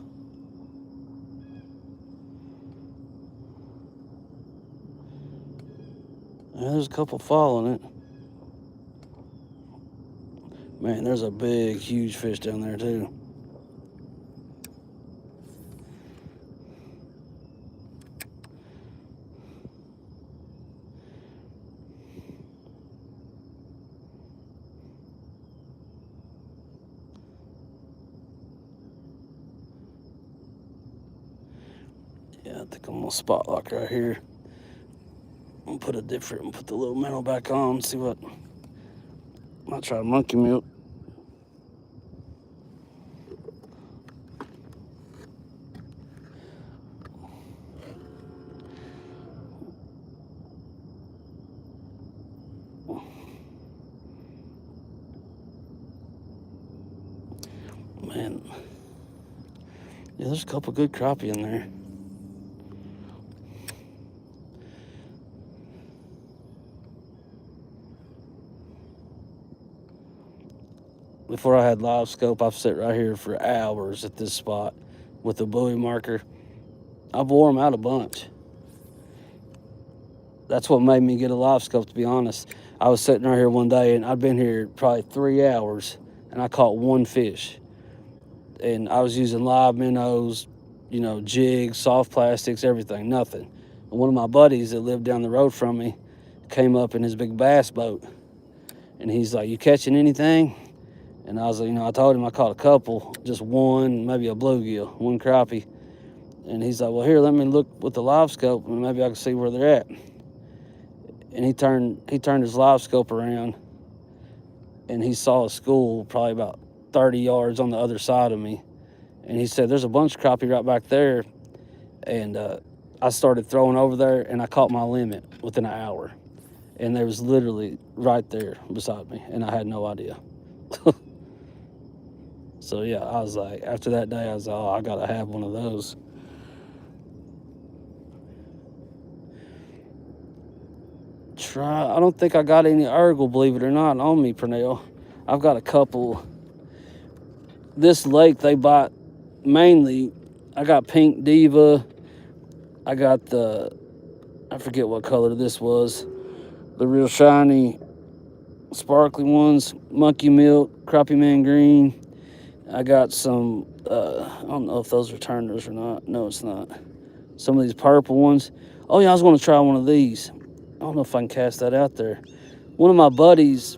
Yeah, there's a couple following it. Man, there's a big, huge fish down there, too. Yeah, I think I'm gonna spot lock right here. I'm gonna put the little minnow back on, see what. I'll try monkey milk. Man, yeah, there's a couple good crappie in there. Before I had live scope, I've sat right here for hours at this spot with a buoy marker. I've wore them out a bunch. That's what made me get a live scope, to be honest. I was sitting right here one day, and I'd been here probably 3 hours, and I caught one fish. And I was using live minnows, jigs, soft plastics, everything, nothing. And one of my buddies that lived down the road from me came up in his big bass boat, and he's like, "You catching anything?" And I was like, I told him I caught a couple, just one, maybe a bluegill, one crappie. And he's like, "Well, here, let me look with the live scope, and maybe I can see where they're at." And he turned his live scope around, and he saw a school probably about 30 yards on the other side of me. And he said, "There's a bunch of crappie right back there." And I started throwing over there, and I caught my limit within an hour. And they was literally right there beside me, and I had no idea. So, yeah, I was like, after that day, I was like, oh, I got to have one of those. I don't think I got any Urgle, believe it or not, on me, Pernell. I've got a couple. This lake, they bite mainly. I got pink diva. I got I forget what color this was. The real shiny, sparkly ones. Monkey milk, crappie man green. I got some, I don't know if those are turners or not. No, it's not. Some of these purple ones. Oh, yeah, I was going to try one of these. I don't know if I can cast that out there. One of my buddies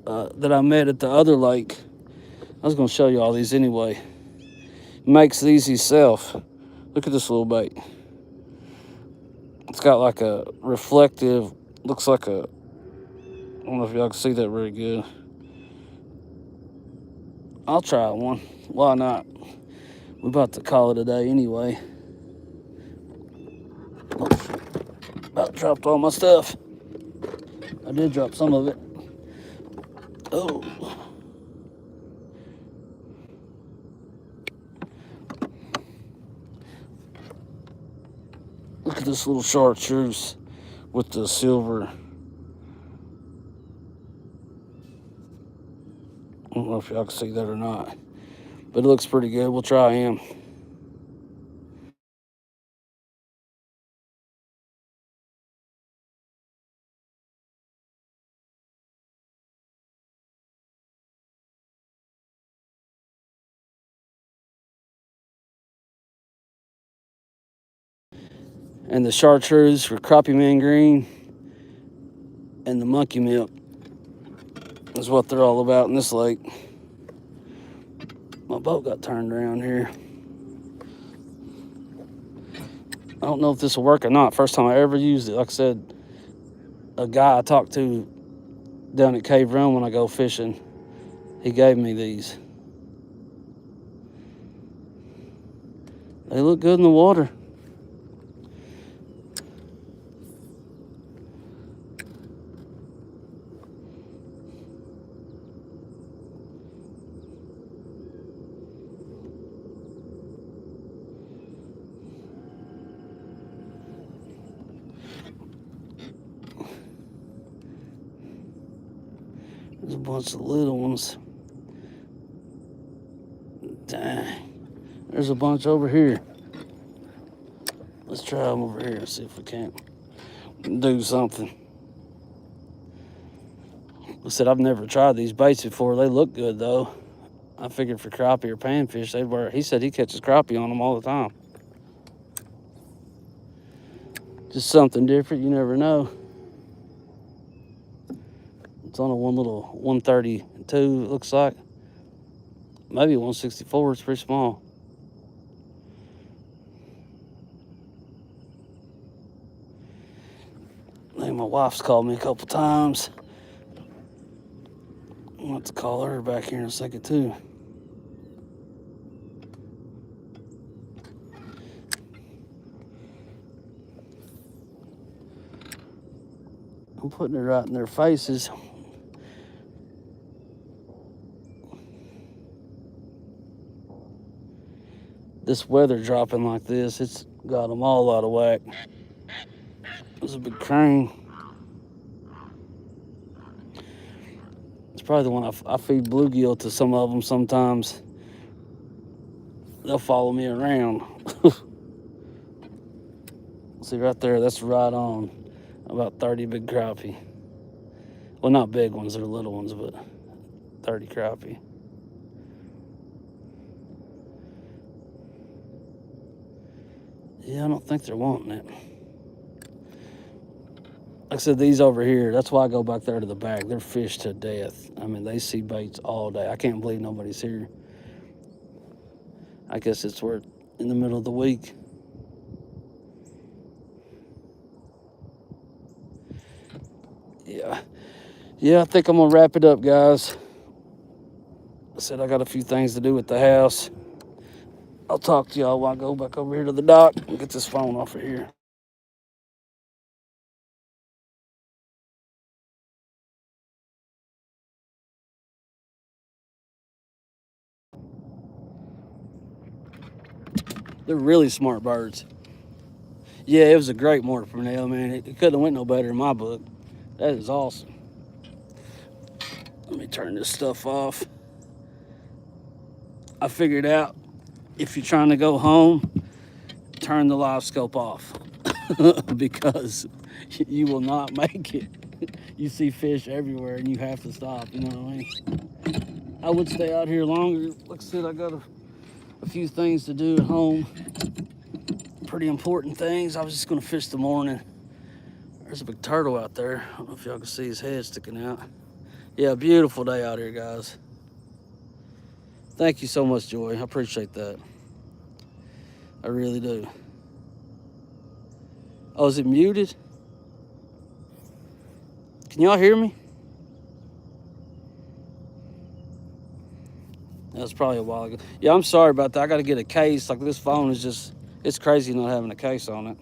that I met at the other lake, I was going to show you all these anyway, makes these himself. Look at this little bait. It's got like a reflective, looks like a, I don't know if y'all can see that very good. I'll try one. Why not? We're about to call it a day anyway. Oh, about dropped all my stuff. I did drop some of it. Oh. Look at this little chartreuse with the silver. I don't know if y'all can see that or not, but it looks pretty good. We'll try him. And the chartreuse for crappie man green and the monkey milk is what they're all about in this lake. My boat got turned around here. I don't know if this will work or not. First time I ever used it. Like I said, a guy I talked to down at Cave Run when I go fishing, he gave me these. They look good in the water. bunch of little ones. Dang. There's a bunch over here. Let's try them over here and see if we can't do something. I said I've never tried these baits before. They look good though. I figured for crappie or panfish, they'd work. He said he catches crappie on them all the time. Just something different, you never know. It's on a one little 132, it looks like. Maybe 164, it's pretty small. I think my wife's called me a couple times. I want to call her back here in a second too. I'm putting it right in their faces. This weather dropping like this, it's got them all out of whack. There's a big crane. It's probably the one I feed bluegill to some of them sometimes. They'll follow me around. See right there, that's right on. About 30 big crappie. Well, not big ones, they're little ones, but 30 crappie. Yeah, I don't think they're wanting it. Like I said, these over here, that's why I go back there to the back. They're fish to death. I mean, they see baits all day. I can't believe nobody's here. I guess it's we're in the middle of the week. Yeah, I think I'm gonna wrap it up, guys. I said I got a few things to do at the house. I'll talk to y'all while I go back over here to the dock and get this phone off of here. They're really smart birds. Yeah, it was a great morning for Purnell, man. It couldn't have went no better in my book. That is awesome. Let me turn this stuff off. I figured out if you're trying to go home, turn the live scope off because you will not make it. You see fish everywhere and you have to stop, you know what I mean? I would stay out here longer. Like I said, I got a few things to do at home. Pretty important things. I was just gonna fish the morning. There's a big turtle out there. I don't know if y'all can see his head sticking out. Yeah, beautiful day out here, guys. Thank you so much, Joy. I appreciate that. I really do. Oh, is it muted? Can y'all hear me? That was probably a while ago. Yeah, I'm sorry about that. I got to get a case. Like, this phone is just, it's crazy not having a case on it.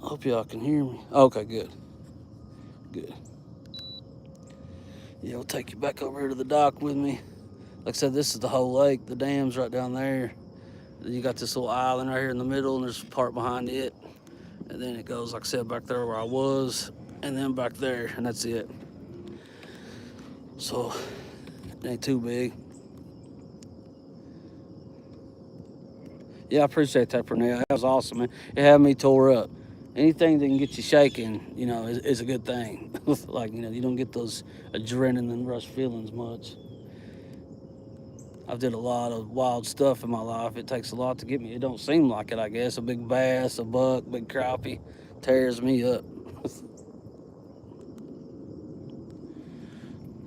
I hope y'all can hear me. Okay, good. Good. Yeah, I'll take you back over here to the dock with me. Like I said, this is the whole lake. The dam's right down there. You got this little island right here in the middle, and there's a part behind it. And then it goes, like I said, back there where I was, and then back there, and that's it. So, it ain't too big. Yeah, I appreciate that, Purnell. That was awesome, man. It had me tore up. Anything that can get you shaking, you know, is a good thing. Like, you know, you don't get those adrenaline and rush feelings much. I've did a lot of wild stuff in my life. It takes a lot to get me. It don't seem like it, I guess. A big bass, a buck, big crappie tears me up.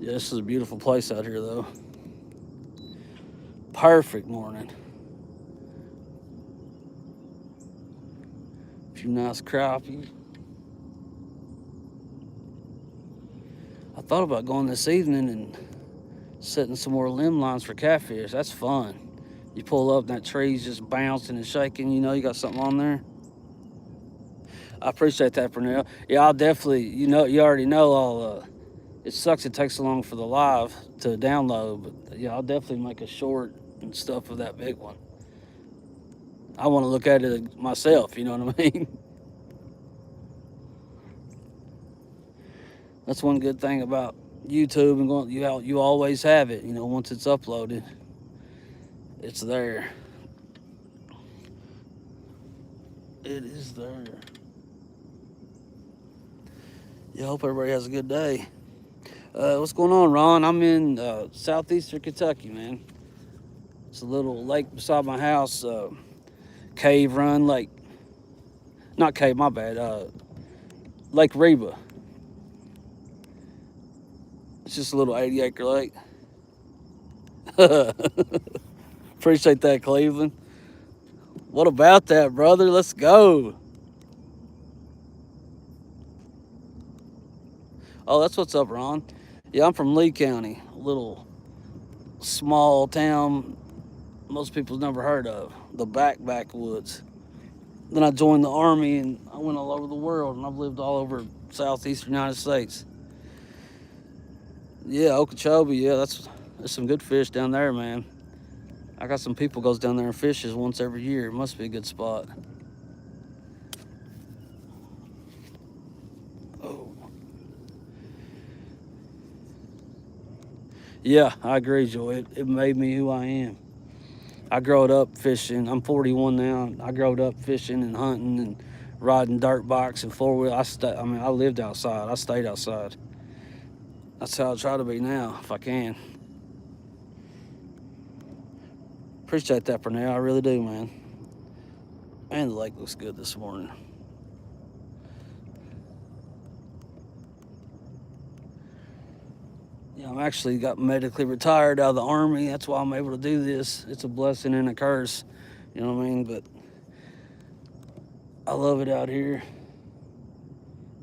Yeah, this is a beautiful place out here, though. Perfect morning. A few nice crappie. I thought about going this evening and setting some more limb lines for catfish. That's fun. You pull up and that tree's just bouncing and shaking. You know you got something on there. I appreciate that, Purnell. Yeah, I'll definitely, you know, you already know I'll, it sucks it takes so long for the live to download, but yeah, I'll definitely make a short and stuff of that big one. I want to look at it myself, you know what I mean? That's one good thing about YouTube and going. You always have it. You know, once it's uploaded, it's there. It is there. Yeah, I hope everybody has a good day. What's going on, Ron? I'm in southeastern Kentucky, man. It's a little lake beside my house. Cave Run Lake. Not cave, my bad. Lake Reeba. It's just a little 80-acre lake. Appreciate that, Cleveland. What about that, brother? Let's go. Oh, that's what's up, Ron. Yeah, I'm from Lee County, a little small town most people's never heard of, the backwoods. Then I joined the Army and I went all over the world, and I've lived all over southeastern United States. Yeah, Okeechobee, yeah, there's some good fish down there, man. I got some people goes down there and fishes once every year. It must be a good spot. Oh. Yeah, I agree, Joy. It made me who I am. I growed up fishing. I'm 41 now. I growed up fishing and hunting and riding dirt bikes and four-wheel. I lived outside. I stayed outside. That's how I try to be now, if I can. Appreciate that, Pernell. I really do, man. And the lake looks good this morning. Yeah, I'm actually got medically retired out of the Army. That's why I'm able to do this. It's a blessing and a curse. You know what I mean? But I love it out here.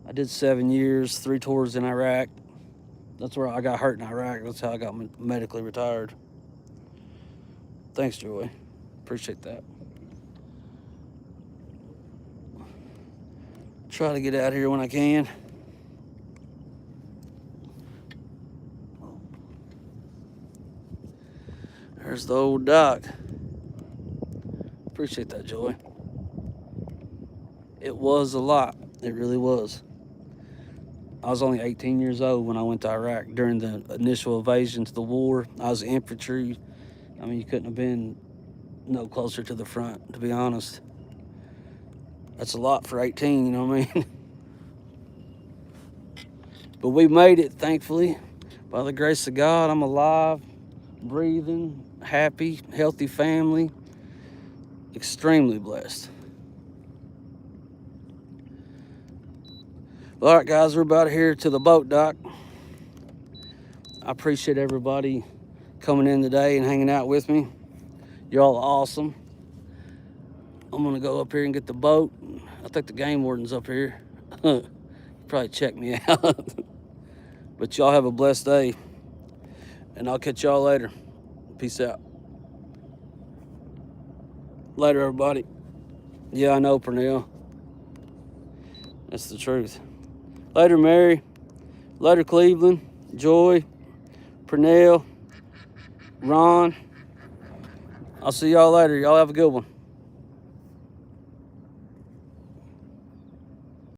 I did 7 years, 3 tours in Iraq. That's where I got hurt in Iraq. That's how I got medically retired. Thanks, Joy. Appreciate that. Try to get out here when I can. There's the old dock. Appreciate that, Joy. It was a lot. It really was. I was only 18 years old when I went to Iraq during the initial invasion to the war. I was infantry. I mean, you couldn't have been no closer to the front, to be honest. That's a lot for 18, you know what I mean? But we made it, thankfully. By the grace of God, I'm alive, breathing, happy, healthy family. Extremely blessed. All right, guys, we're about here to the boat dock. I appreciate everybody coming in today and hanging out with me. Y'all are awesome. I'm gonna go up here and get the boat. I think the game warden's up here. Probably check me out. But y'all have a blessed day, and I'll catch y'all later. Peace out. Later, everybody. Yeah, I know, Pernell. That's the truth. Later, Mary. Later, Cleveland. Joy. Pernell. Ron. I'll see y'all later. Y'all have a good one.